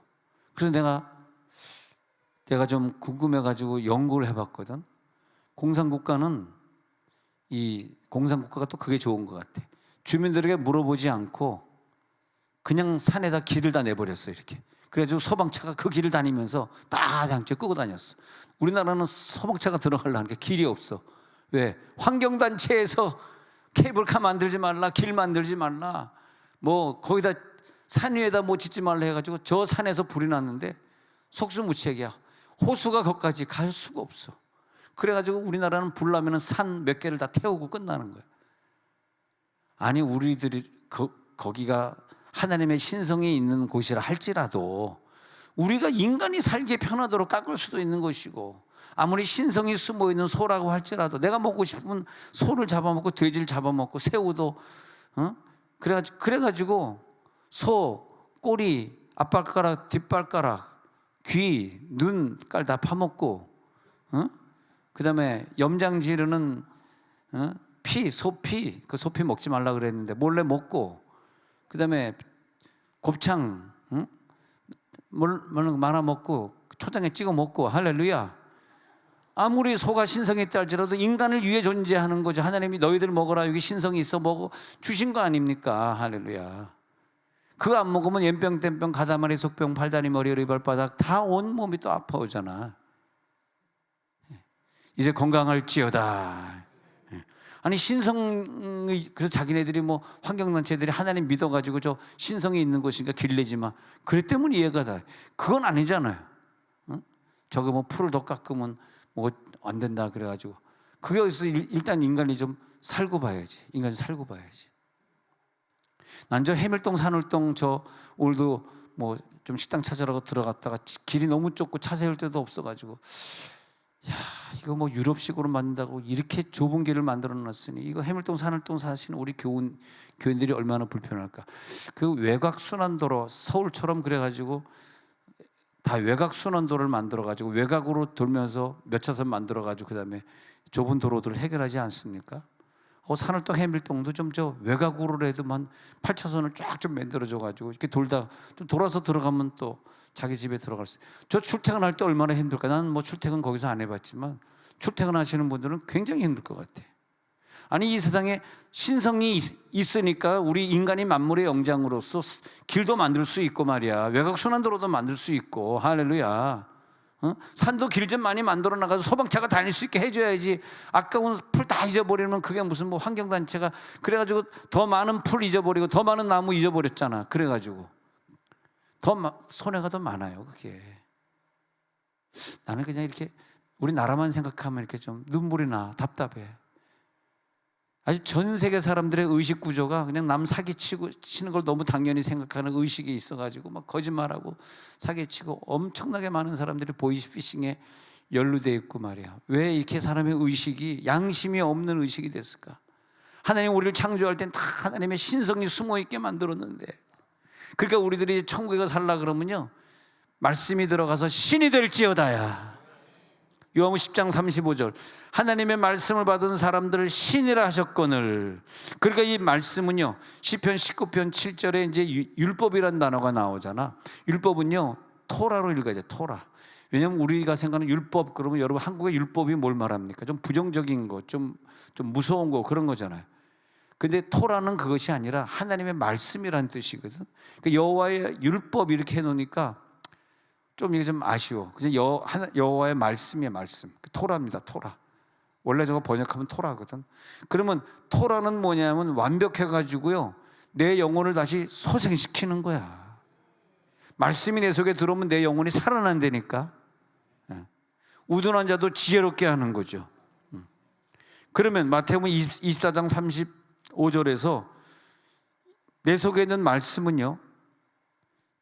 그래서 내가 좀 궁금해가지고 연구를 해봤거든. 공산국가는 공산국가가 또 그게 좋은 것 같아. 주민들에게 물어보지 않고 그냥 산에다 길을 다 내버렸어. 이렇게. 그래가지고 소방차가 그 길을 다니면서 다 양쪽 끄고 다녔어. 우리나라는 소방차가 들어가려니까 길이 없어. 왜? 환경단체에서 케이블카 만들지 말라, 길 만들지 말라, 거기다 산 위에다 짓지 말라 해가지고 저 산에서 불이 났는데 속수무책이야. 호수가 거기까지 갈 수가 없어. 그래가지고 우리나라는 불 나면 산 몇 개를 다 태우고 끝나는 거야. 아니 우리들이 거기가 하나님의 신성이 있는 곳이라 할지라도 우리가 인간이 살기에 편하도록 깎을 수도 있는 것이고, 아무리 신성이 숨어있는 소라고 할지라도 내가 먹고 싶으면 소를 잡아먹고 돼지를 잡아먹고 새우도 그래가지고 소, 꼬리, 앞발가락, 뒷발가락, 귀, 눈깔 다 파먹고, 그 다음에 염장 지르는 소피, 그 소피 먹지 말라 그랬는데 몰래 먹고, 그 다음에 곱창 말아 먹고 초장에 찍어 먹고. 할렐루야. 아무리 소가 신성이 있다 할지라도 인간을 위해 존재하는 거죠. 하나님이 너희들 먹어라, 여기 신성이 있어 먹어 주신 거 아닙니까? 할렐루야. 그거 안 먹으면 연병, 땜병, 가다마리, 속병, 팔다리, 머리, 허리, 발바닥 다 온몸이 또 아파오잖아. 이제 건강할지어다. 아니 신성이, 그래서 자기네들이 환경단체들이 하나님 믿어가지고 저 신성이 있는 곳이니까 길내지 마, 그랬 때문에 이해가 다. 그건 아니잖아요. 저거 풀을 더 깎으면 안 된다 그래가지고 그게 어디서 일단 인간이 좀 살고 봐야지. 인간이 살고 봐야지. 난 저 해밀동 산울동 저 오늘도 좀 식당 찾으라고 들어갔다가 길이 너무 좁고 차 세울 데도 없어가지고, 야, 이거 유럽식으로 만든다고 이렇게 좁은 길을 만들어 놨으니 이거 해밀동 산울동 사시는 우리 교인들이 얼마나 불편할까. 그 외곽 순환도로 서울처럼 그래가지고 다 외곽 순환도를 만들어가지고 외곽으로 돌면서 몇 차선 만들어가지고 그 다음에 좁은 도로들을 해결하지 않습니까? 산울동 해밀동도 좀 저 외곽으로 해도 8차선을 쫙 좀 만들어줘가지고 이렇게 돌다 좀 돌아서 들어가면 또 자기 집에 들어갈 수. 저 출퇴근할 때 얼마나 힘들까. 나는 출퇴근 거기서 안 해봤지만 출퇴근하시는 분들은 굉장히 힘들 것 같아. 아니 이 세상에 신성이 있으니까 우리 인간이 만물의 영장으로서 길도 만들 수 있고 말이야, 외곽순환도로도 만들 수 있고, 할렐루야. 산도 길 좀 많이 만들어 나가서 소방차가 다닐 수 있게 해줘야지. 아까운 풀 다 잊어버리면 그게 무슨 뭐 환경단체가 그래가지고 더 많은 풀 잊어버리고 더 많은 나무 잊어버렸잖아. 그래가지고 손해가 더 많아요. 그게 나는 그냥 이렇게 우리 나라만 생각하면 이렇게 좀 눈물이 나, 답답해. 아주 전 세계 사람들의 의식 구조가 그냥 남 사기치는 걸 너무 당연히 생각하는 의식이 있어가지고 막 거짓말하고 사기치고 엄청나게 많은 사람들이 보이스피싱에 연루되어 있고 말이야. 왜 이렇게 사람의 의식이 양심이 없는 의식이 됐을까? 하나님 우리를 창조할 땐 다 하나님의 신성이 숨어있게 만들었는데, 그러니까 우리들이 천국에 살라 그러면요, 말씀이 들어가서 신이 될지어다야. 요한복음 10장 35절, 하나님의 말씀을 받은 사람들을 신이라 하셨거늘. 그러니까 이 말씀은요, 시편 19편 7절에 이제 율법이라는 단어가 나오잖아. 율법은요 토라로 읽어야 돼. 토라. 왜냐하면 우리가 생각하는 율법 그러면 여러분 한국의 율법이 뭘 말합니까? 좀 부정적인 거, 좀 무서운 거, 그런 거잖아요. 근데 토라는 그것이 아니라 하나님의 말씀이라는 뜻이거든. 그러니까 여호와의 율법 이렇게 해놓으니까 좀 이게 좀 아쉬워. 그냥 여호와의 말씀이야, 말씀. 토라입니다, 토라. 원래 저거 번역하면 토라거든. 그러면 토라는 뭐냐면 완벽해가지고요, 내 영혼을 다시 소생시키는 거야. 말씀이 내 속에 들어오면 내 영혼이 살아난다니까. 우둔한 자도 지혜롭게 하는 거죠. 그러면 마태복음 24장 35절에서 내 속에 있는 말씀은요,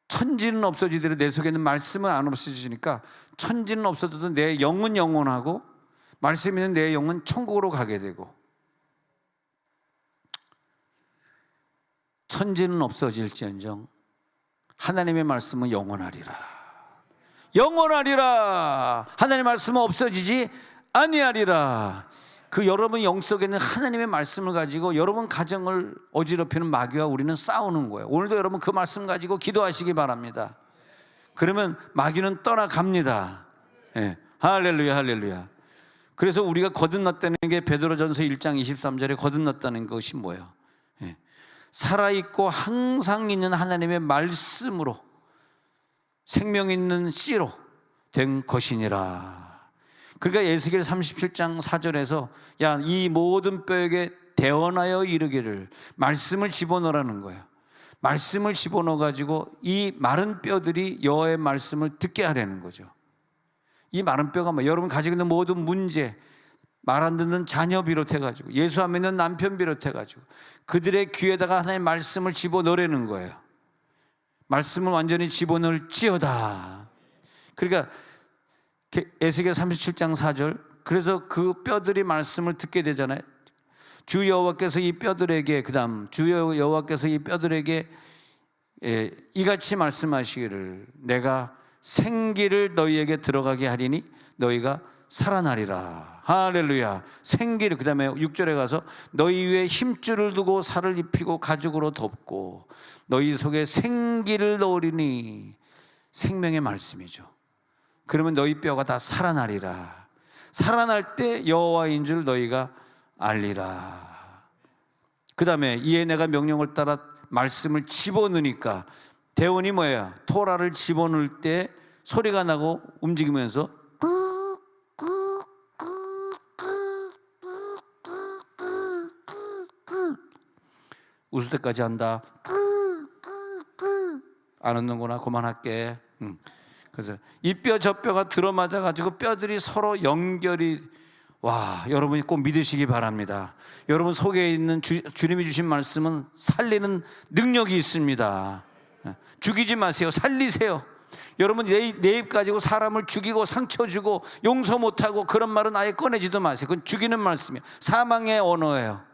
천지는 없어지더라도 내 속에 있는 말씀은 안 없어지니까 천지는 없어져도 내 영은 영원하고 말씀 있는 내 영은 천국으로 가게 되고, 천지는 없어질지언정 하나님의 말씀은 영원하리라. 영원하리라. 하나님의 말씀은 없어지지 아니하리라. 그 여러분 영 속에 있는 하나님의 말씀을 가지고 여러분 가정을 어지럽히는 마귀와 우리는 싸우는 거예요. 오늘도 여러분 그 말씀 가지고 기도하시기 바랍니다. 그러면 마귀는 떠나갑니다. 네. 할렐루야, 할렐루야. 그래서 우리가 거듭났다는 게 베드로전서 1장 23절에 거듭났다는 것이 뭐예요? 네. 살아있고 항상 있는 하나님의 말씀으로 생명 있는 씨로 된 것이니라. 그러니까 에스겔 37장 4절에서 야, 이 모든 뼈에게 대언하여 이르기를, 말씀을 집어넣으라는 거예요. 말씀을 집어넣어가지고 이 마른 뼈들이 여호와의 말씀을 듣게 하라는 거죠. 이 마른 뼈가 뭐 여러분 가지고 있는 모든 문제, 말 안 듣는 자녀 비롯해가지고 예수 안 믿는 남편 비롯해가지고 그들의 귀에다가 하나님의 말씀을 집어넣으라는 거예요. 말씀을 완전히 집어넣을지어다. 그러니까 에스겔 37장 4절, 그래서 그 뼈들이 말씀을 듣게 되잖아요. 주 여호와께서 이 뼈들에게, 그 다음 주 여호와께서 이 뼈들에게 이같이 말씀하시기를, 내가 생기를 너희에게 들어가게 하리니 너희가 살아나리라. 할렐루야. 생기를, 그 다음에 6절에 가서 너희 위에 힘줄을 두고 살을 입히고 가죽으로 덮고 너희 속에 생기를 넣으리니, 생명의 말씀이죠. 그러면 너희 뼈가 다 살아나리라. 살아날 때 여호와인 줄 너희가 알리라. 그 다음에 이에 내가 명령을 따라 말씀을 집어넣으니까, 대원이 뭐예요? 토라를 집어넣을 때 소리가 나고 움직이면서 웃을 때까지 한다. 안 웃는구나, 그만할게. 그래서 이 뼈 저 뼈가 들어맞아 가지고 뼈들이 서로 연결이, 와, 여러분이 꼭 믿으시기 바랍니다. 여러분 속에 있는 주님이 주신 말씀은 살리는 능력이 있습니다. 죽이지 마세요. 살리세요. 여러분 내 입 가지고 사람을 죽이고 상처 주고 용서 못하고 그런 말은 아예 꺼내지도 마세요. 그건 죽이는 말씀이에요. 사망의 언어예요.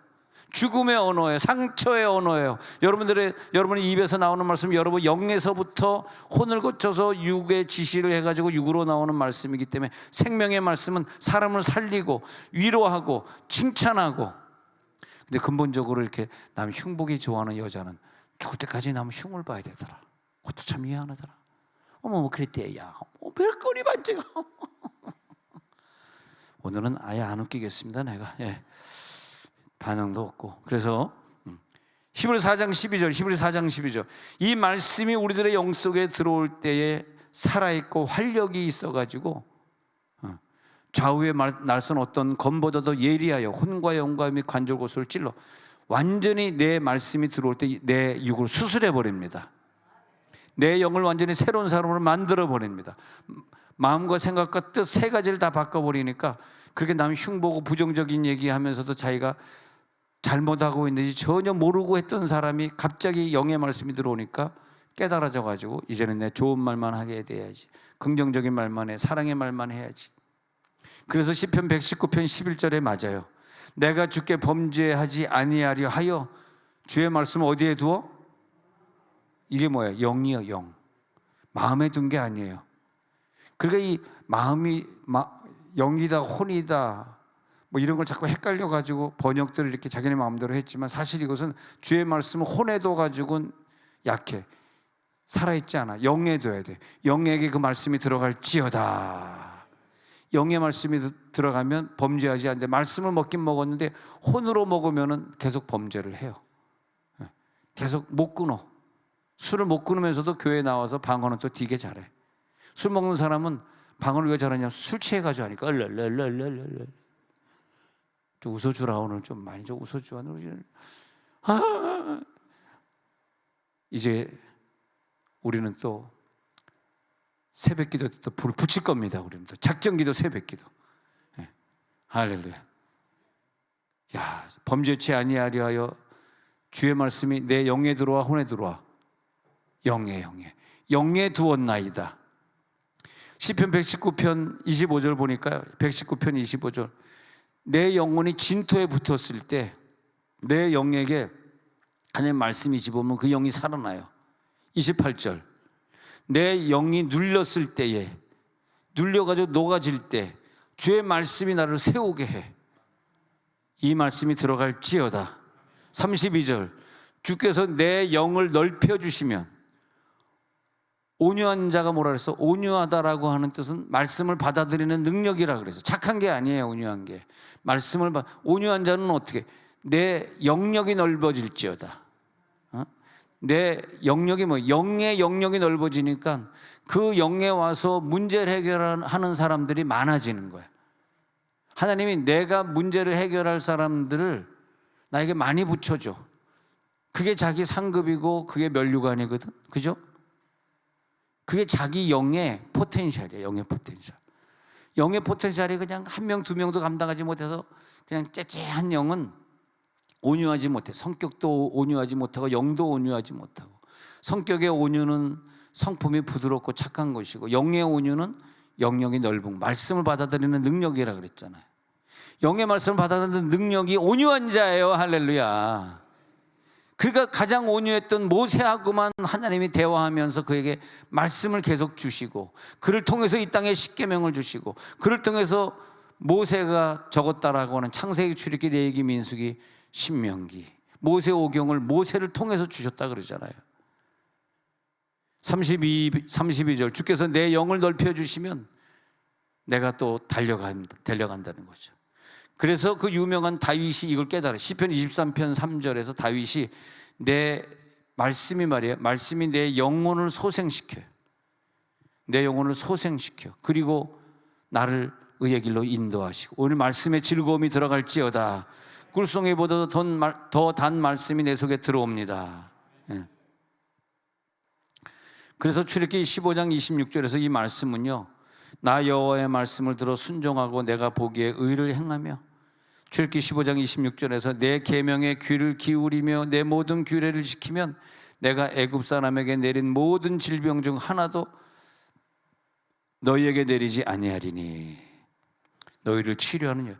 죽음의 언어예요. 상처의 언어예요. 여러분의 입에서 나오는 말씀, 여러분 영에서부터 혼을 거쳐서 육의 지시를 해가지고 육으로 나오는 말씀이기 때문에, 생명의 말씀은 사람을 살리고 위로하고 칭찬하고. 근데 근본적으로 이렇게 남 흉보기 좋아하는 여자는 죽을 때까지 남 흉을 봐야 되더라. 그것도 참 미안하더라. 어머 그랬대. 야, 별거리 반지가. 오늘은 아예 안 웃기겠습니다, 내가. 예. 반응도 없고. 그래서 히브리서 4장 12절 이 말씀이 우리들의 영 속에 들어올 때에 살아있고 활력이 있어가지고 좌우에 날선 어떤 검보다도 예리하여 혼과 영과 및 관절고수를 찔러 완전히 내 말씀이 들어올 때 내 육을 수술해 버립니다. 내 영을 완전히 새로운 사람으로 만들어 버립니다. 마음과 생각과 뜻 세 가지를 다 바꿔버리니까 그렇게 남 흉보고 부정적인 얘기하면서도 자기가 잘못하고 있는지 전혀 모르고 했던 사람이 갑자기 영의 말씀이 들어오니까 깨달아져 가지고 이제는 내 좋은 말만 하게 돼야지, 긍정적인 말만 해, 사랑의 말만 해야지. 그래서 시편 119편 11절에 맞아요. 내가 주께 범죄하지 아니하려 하여 주의 말씀을 어디에 두어? 이게 뭐예요? 영이요, 영. 마음에 둔 게 아니에요. 그러니까 이 마음이 영이다 혼이다 뭐 이런 걸 자꾸 헷갈려 가지고 번역들을 이렇게 자기네 마음대로 했지만 사실 이것은 주의 말씀은 혼에 둬 가지고는 약해, 살아있지 않아. 영에 둬야 돼. 영에게 그 말씀이 들어갈지어다. 영의 말씀이 들어가면 범죄하지 않는데, 말씀을 먹긴 먹었는데 혼으로 먹으면 계속 범죄를 해요. 계속 못 끊어. 술을 못 끊으면서도 교회에 나와서 방언은 또 되게 잘해. 술 먹는 사람은 방언을 왜 잘하냐면 술 취해가지고 하니까 얼얼얼얼얼얼. 좀 웃어주라, 오늘 좀 많이 좀 웃어줘. 이제 우리는 또 새벽기도 또 불을 붙일 겁니다. 우리는 또 작정기도 새벽기도. 네. 할렐루야. 야, 범죄치 아니하려 하여 주의 말씀이 내 영에 들어와 혼에 들어와. 영에 두었나이다. 시편 119편 25절 보니까요. 119편 25절. 내 영혼이 진토에 붙었을 때 내 영에게 하나님의 말씀이 집어오면 그 영이 살아나요. 28절. 내 영이 눌렸을 때에, 눌려가지고 녹아질 때 주의 말씀이 나를 세우게 해. 이 말씀이 들어갈지어다. 32절. 주께서 내 영을 넓혀주시면, 온유한 자가 뭐라 그랬어? 온유하다라고 하는 뜻은 말씀을 받아들이는 능력이라 그래서 착한 게 아니에요. 온유한 게 온유한 자는 어떻게? 내 영역이 넓어질지어다. 내 영역이 영의 영역이 넓어지니까 그 영에 와서 문제를 해결하는 사람들이 많아지는 거야. 하나님이 내가 문제를 해결할 사람들을 나에게 많이 붙여줘. 그게 자기 상급이고 그게 면류관이거든. 그죠? 그게 자기 영의 포텐셜이에요. 영의 포텐셜. 영의 포텐셜이 그냥 한 명, 두 명도 감당하지 못해서 그냥 째째한 영은 온유하지 못해. 성격도 온유하지 못하고 영도 온유하지 못하고. 성격의 온유는 성품이 부드럽고 착한 것이고, 영의 온유는 영역이 넓은 말씀을 받아들이는 능력이라 그랬잖아요. 영의 말씀을 받아들이는 능력이 온유한 자예요. 할렐루야. 그러니까 가장 온유했던 모세하고만 하나님이 대화하면서 그에게 말씀을 계속 주시고, 그를 통해서 이 땅에 십계명을 주시고, 그를 통해서 모세가 적었다라고 하는 창세기, 출애굽기, 레위기, 민수기, 신명기, 모세오경을 모세를 통해서 주셨다 그러잖아요. 32절. 주께서 내 영을 넓혀주시면 내가 또 달려간다는 거죠. 그래서 그 유명한 다윗이 이걸 깨달아. 시편 23편 3절에서 다윗이 내 말씀이 말이에요. 말씀이 내 영혼을 소생시켜요. 내 영혼을 소생시켜. 그리고 나를 의의 길로 인도하시고, 오늘 말씀의 즐거움이 들어갈지어다. 꿀송이보다도 더 단 말씀이 내 속에 들어옵니다. 예. 그래서 출애굽기 15장 26절에서 이 말씀은요, 나 여호와의 말씀을 들어 순종하고 내가 보기에 의를 행하며, 출애굽기 15장 26절에서 내 계명에 귀를 기울이며 내 모든 규례를 지키면 내가 애굽 사람에게 내린 모든 질병 중 하나도 너희에게 내리지 아니하리니. 너희를 치료하느냐.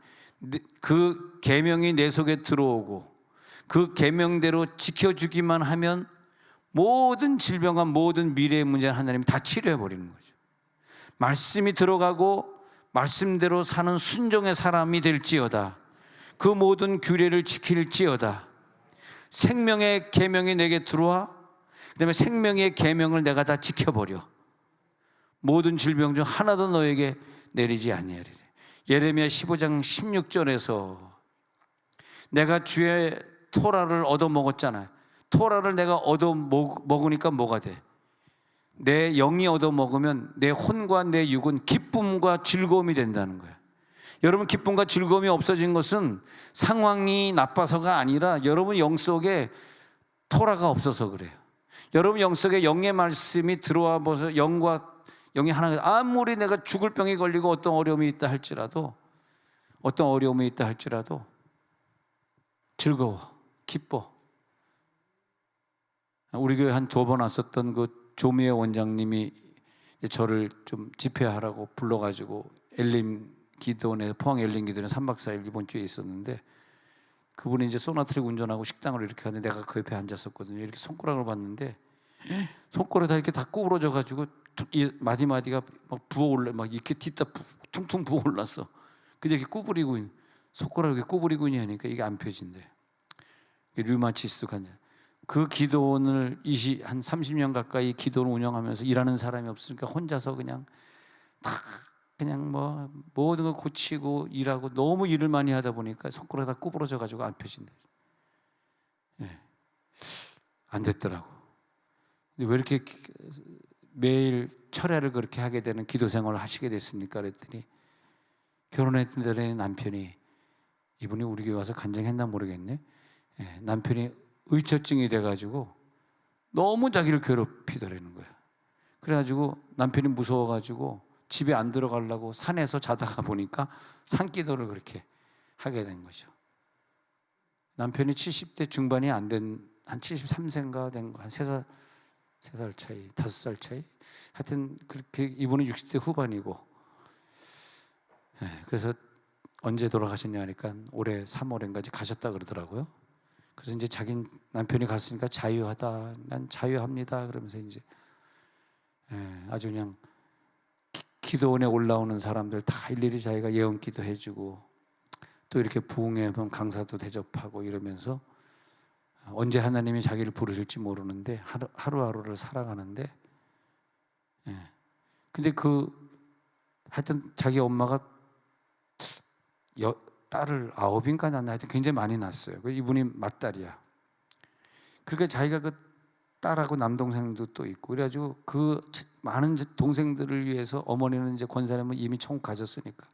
그 계명이 내 속에 들어오고 그 계명대로 지켜주기만 하면 모든 질병과 모든 미래의 문제는 하나님이 다 치료해버리는 거죠. 말씀이 들어가고 말씀대로 사는 순종의 사람이 될지어다. 그 모든 규례를 지킬지어다. 생명의 계명이 내게 들어와, 그 다음에 생명의 계명을 내가 다 지켜버려. 모든 질병 중 하나도 너에게 내리지 아니하리라. 예레미야 15장 16절에서 내가 주의 토라를 얻어 먹었잖아요. 토라를 내가 얻어 먹으니까 뭐가 돼? 내 영이 얻어 먹으면 내 혼과 내 육은 기쁨과 즐거움이 된다는 거예요. 여러분, 기쁨과 즐거움이 없어진 것은 상황이 나빠서가 아니라 여러분 영 속에 토라가 없어서 그래요. 여러분 영 속에 영의 말씀이 들어와 보서 영과 영이 하나, 아무리 내가 죽을 병에 걸리고 어떤 어려움이 있다 할지라도 즐거워, 기뻐. 우리 교회 한 2번 왔었던 그 조미애 원장님이 저를 좀 집회하라고 불러가지고 엘림 기도원에, 포항 엘림 기도원에 3박 4일 이번 주에 있었는데, 그분이 이제 소나트를 운전하고 식당을 이렇게 하는데 내가 그 옆에 앉았었거든요. 이렇게 손가락을 봤는데 손가락이 다 이렇게 다 구부러져 가지고 이 마디마디가 막 부어올라, 막 이렇게 뒤따 퉁퉁 부어올랐어. 근데 이렇게 구부리고 손가락을 이렇게 구부리고 하니까 이게 안 펴진대. 류마티스 환자. 그 기도원을 한 30년 가까이 기도를 운영하면서 일하는 사람이 없으니까 혼자서 그냥 뭐 모든 걸 고치고 일하고, 너무 일을 많이 하다 보니까 손가락이 다 구부러져 가지고 안 펴진대. 안 됐더라고. 근데 왜 이렇게 매일 철야를 그렇게 하게 되는 기도 생활을 하시게 됐습니까? 그랬더니 결혼했던 남편이, 이분이 우리 교회 와서 간증했나 모르겠네. 남편이 의처증이 돼가지고 너무 자기를 괴롭히더라는 거야. 그래가지고 남편이 무서워가지고 집에 안 들어가려고 산에서 자다가 보니까 산기도를 그렇게 하게 된 거죠. 남편이 70대 중반이 안 된, 한 73세인가 된 거, 한 3살 차이, 5살 차이. 하여튼 그렇게, 이분은 60대 후반이고. 그래서 언제 돌아가셨냐 하니까 올해 3월인가 가셨다 그러더라고요. 그래서 이제 자기 남편이 갔으니까 자유하다, 난 자유합니다 그러면서 이제 아주 그냥 기도원에 올라오는 사람들 다 일일이 자기가 예언 기도해주고, 또 이렇게 부흥회 강사도 대접하고 이러면서 언제 하나님이 자기를 부르실지 모르는데 하루하루를 살아가는데, 근데 하여튼 자기 엄마가 딸을 9인가 낳나, 하여튼 굉장히 많이 낳았어요. 이분이 맏딸이야. 그러니까 자기가 그 딸하고 남동생도 또 있고, 그래가지고 그 많은 동생들을 위해서 어머니는 이제 권사님은 이미 천국 가셨으니까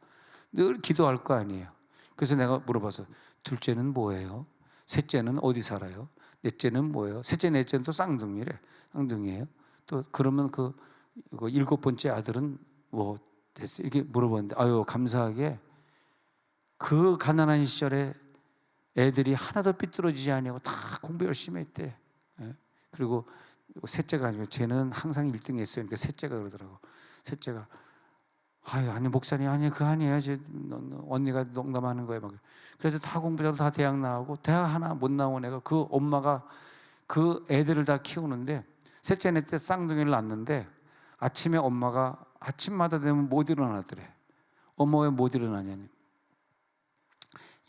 늘 기도할 거 아니에요. 그래서 내가 물어봐서, 둘째는 뭐예요? 셋째는 어디 살아요? 넷째는 뭐예요? 셋째, 넷째는 또 쌍둥이에요. 또 그러면 그 7번째 아들은 뭐 됐어요? 이렇게 물어봤는데, 아유, 감사하게 그 가난한 시절에 애들이 하나도 삐뚤어지지 아니하고 다 공부 열심히 했대. 그리고 셋째가 아니면 쟤는 항상 1등 했어요. 그러니까 셋째가 그러더라고. 셋째가, 아유, 아니 목사님, 아니 그거 아니에요. 언니가 농담하는 거예요. 막. 그래서 다 공부자로 다 대학 나오고, 대학 하나 못 나온 애가, 그 엄마가 그 애들을 다 키우는데, 셋째 넷째 쌍둥이를 낳는데 아침에 엄마가 아침마다 되면 못 일어나더래. 엄마 왜 못 일어나냐니,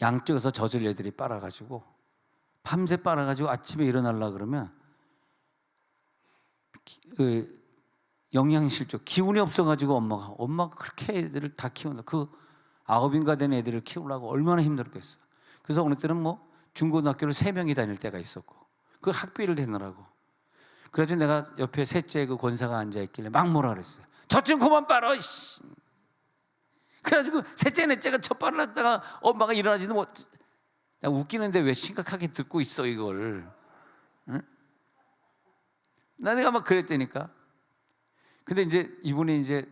양쪽에서 젖을 애들이 빨아가지고 밤새 빨아가지고 아침에 일어나려고 그러면 영양실조, 기운이 없어가지고 엄마가 그렇게 애들을 다 키운다. 그 9인가 된 애들을 키우려고 얼마나 힘들었겠어. 그래서 어느 때는 뭐 중고등학교를 3명이 다닐 때가 있었고, 그 학비를 대느라고. 그래서 내가 옆에 셋째 그 권사가 앉아있길래 막 뭐라 그랬어요. 젖 좀 그만 빨아 이씨. 그래가지고 셋째 넷째가 첫 빨았다가 엄마가 일어나지도 못. 웃기는데 왜 심각하게 듣고 있어 이걸? 응? 내가 막 그랬다니까. 근데 이제 이분이 이제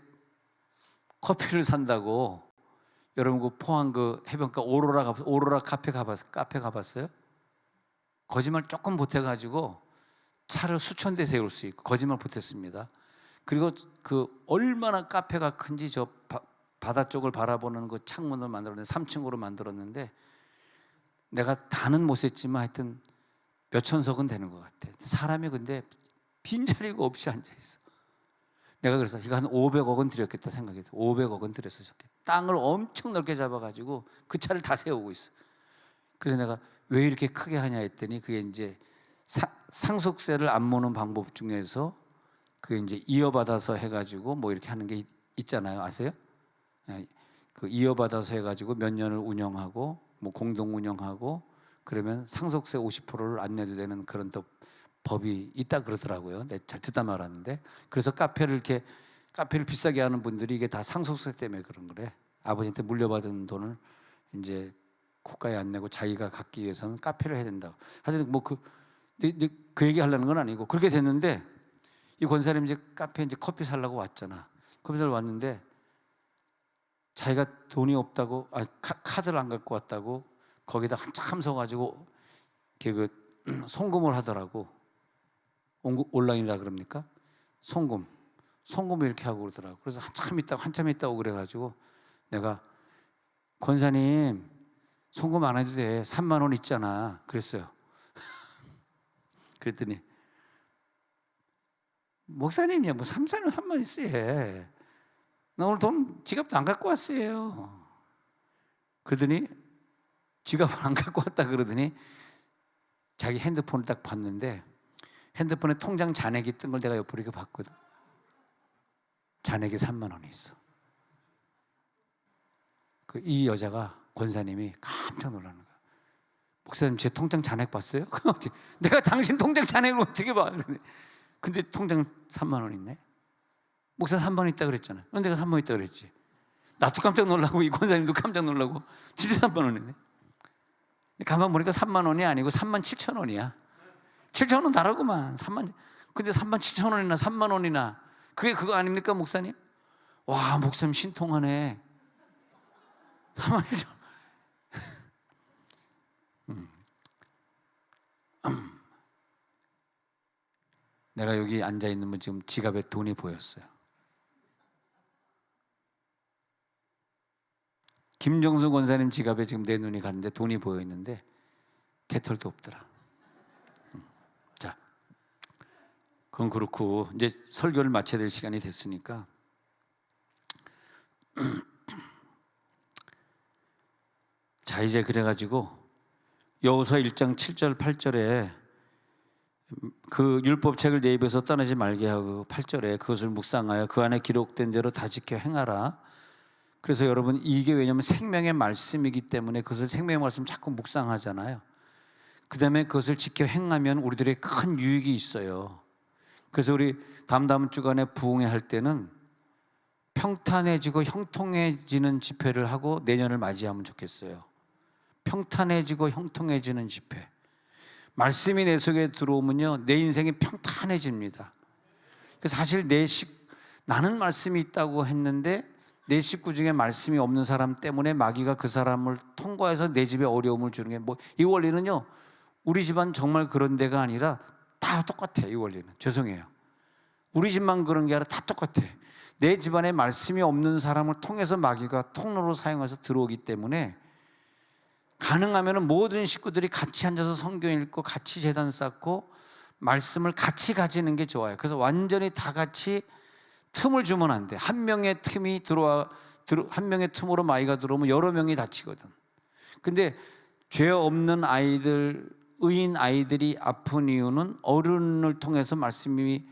커피를 산다고, 여러분 그 포항 그 해변가 오로라 카페 가봤어요? 거짓말 조금 보태가지고 차를 수천 대 세울 수 있고, 거짓말 보탰습니다. 그리고 그 얼마나 카페가 큰지 저 바다 쪽을 바라보는 그 창문을 만들었는데 3층으로 만들었는데, 내가 다는 못 셌지만 하여튼 몇 천석은 되는 것 같아. 사람이 근데 빈자리가 없이 앉아있어. 내가 그래서 이거 한 500억은 들였겠다 생각했어. 500억은 들였었겠다. 땅을 엄청 넓게 잡아가지고 그 차를 다 세우고 있어. 그래서 내가 왜 이렇게 크게 하냐 했더니, 그게 이제 상속세를 안 모는 방법 중에서 그게 이제 이어받아서 해가지고 뭐 이렇게 하는 게 있잖아요. 아세요? 그 이어받아서 해가지고 몇 년을 운영하고 뭐 공동 운영하고 그러면 상속세 50%를 안 내도 되는 그런 또 법이 있다 그러더라고요. 내 잘 듣다 말았는데, 그래서 카페를 비싸게 하는 분들이 이게 다 상속세 때문에 그런 거래. 아버지한테 물려받은 돈을 이제 국가에 안 내고 자기가 갖기 위해서는 카페를 해야 된다고. 하여튼 뭐 그 얘기 하려는 건 아니고 그렇게 됐는데, 이 권사님 이제 카페에 이제 커피 살라고 왔잖아. 커피 사러 왔는데 자기가 돈이 없다고, 카드를 안 갖고 왔다고 거기다 한참 서가지고 송금을 하더라고. 온라인이라 그럽니까? 송금을 이렇게 하고 그러더라고. 그래서 한참 있다고 그래가지고 내가 권사님 송금 안 해도 돼. 3만 원 있잖아. 그랬어요. 그랬더니 목사님이야 뭐 3만 원 있어요. 나 오늘 돈 지갑도 안 갖고 왔어요. 그러더니 지갑을 안 갖고 왔다 그러더니 자기 핸드폰을 딱 봤는데 핸드폰에 통장 잔액이 뜬 걸 내가 옆으로 이렇게 봤거든. 잔액이 3만 원이 있어. 이 여자가 권사님이 깜짝 놀라는 거야. 목사님 제 통장 잔액 봤어요? 내가 당신 통장 잔액을 어떻게 봐? 근데 통장 3만 원 있네. 목사 3만 원 있다 그랬잖아. 내가 3만 원 있다 그랬지. 나도 깜짝 놀라고 이 권사님도 깜짝 놀라고 진짜 3만 원 있네. 가만 보니까 3만 원이 아니고 3만 7천 원이야. 7천 원 다르구만. 근데 3만 7천 원이나 3만 원이나 그게 그거 아닙니까 목사님? 와 목사님 신통하네. 3만 7천 내가 여기 앉아 있는 분 지금 지갑에 돈이 보였어요. 김정수 권사님 지갑에 지금 내 눈이 갔는데 돈이 보여 있는데 개털도 없더라. 자, 그건 그렇고 이제 설교를 마쳐야 될 시간이 됐으니까 자 이제 그래가지고 여호수아 1장 7절 8절에 그 율법책을 내 입에서 떠나지 말게 하고 8절에 그것을 묵상하여 그 안에 기록된 대로 다 지켜 행하라. 그래서 여러분 이게 왜냐하면 생명의 말씀이기 때문에 그것을 생명의 말씀 자꾸 묵상하잖아요. 그 다음에 그것을 지켜 행하면 우리들의 큰 유익이 있어요. 그래서 우리 다음 주간에 부흥회 할 때는 평탄해지고 형통해지는 집회를 하고 내년을 맞이하면 좋겠어요. 평탄해지고 형통해지는 집회. 말씀이 내 속에 들어오면요 내 인생이 평탄해집니다. 사실 나는 말씀이 있다고 했는데 내 식구 중에 말씀이 없는 사람 때문에 마귀가 그 사람을 통과해서 내 집에 어려움을 주는 게 이 원리는요 우리 집안 정말 그런 데가 아니라 다 똑같아요. 이 원리는 죄송해요. 우리 집만 그런 게 아니라 다 똑같아. 내 집안에 말씀이 없는 사람을 통해서 마귀가 통로로 사용해서 들어오기 때문에 가능하면 모든 식구들이 같이 앉아서 성경 읽고 같이 제단 쌓고 말씀을 같이 가지는 게 좋아요. 그래서 완전히 다 같이 틈을 주면 안 돼. 한 명의 틈이 한 명의 틈으로 마귀가 들어오면 여러 명이 다치거든. 근데 죄 없는 아이들, 의인 아이들이 아픈 이유는 어른을 통해서 말씀이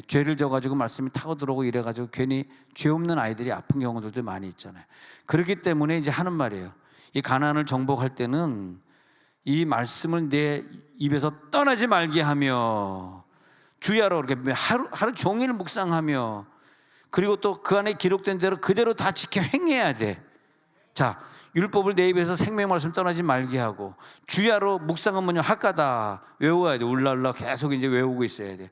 죄를 져가지고 말씀이 타고 들어오고 이래가지고 괜히 죄 없는 아이들이 아픈 경우들도 많이 있잖아요. 그렇기 때문에 이제 하는 말이에요. 이 가나안을 정복할 때는 이 말씀을 내 입에서 떠나지 말게 하며 주야로 이렇게 하루 종일 묵상하며 그리고 또 그 안에 기록된 대로 그대로 다 지켜 행해야 돼. 자, 율법을 내 입에서 생명의 말씀 떠나지 말게 하고 주야로 묵상하면요 학가다 외워야 돼. 울랄라 계속 이제 외우고 있어야 돼.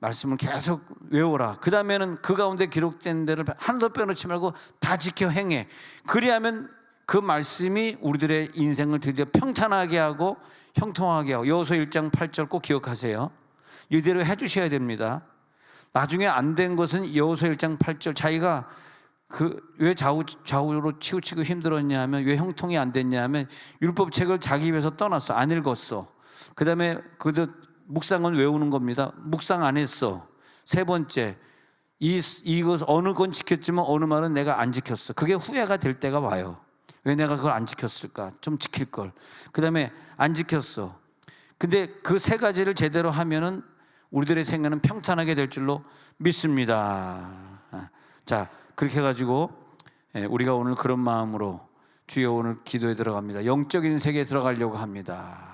말씀을 계속 외워라. 그 다음에는 그 가운데 기록된 데를 하나도 빼놓지 말고 다 지켜 행해. 그리하면 그 말씀이 우리들의 인생을 드디어 평탄하게 하고 형통하게 하고 여호수아 1장 8절 꼭 기억하세요. 이대로 해주셔야 됩니다. 나중에 안 된 것은 여호수아 1장 8절 자기가 왜 좌우로 치우치고 힘들었냐 하면 왜 형통이 안 됐냐 하면 율법책을 자기 입에서 떠났어. 안 읽었어. 그 다음에 묵상은 외우는 겁니다. 묵상 안 했어. 세 번째 이것 어느 건 지켰지만 어느 말은 내가 안 지켰어. 그게 후회가 될 때가 와요. 왜 내가 그걸 안 지켰을까? 좀 지킬 걸. 그 다음에 안 지켰어. 근데 그 세 가지를 제대로 하면은 우리들의 생애는 평탄하게 될 줄로 믿습니다. 자, 그렇게 해가지고 우리가 오늘 그런 마음으로 주여 오늘 기도에 들어갑니다. 영적인 세계에 들어가려고 합니다.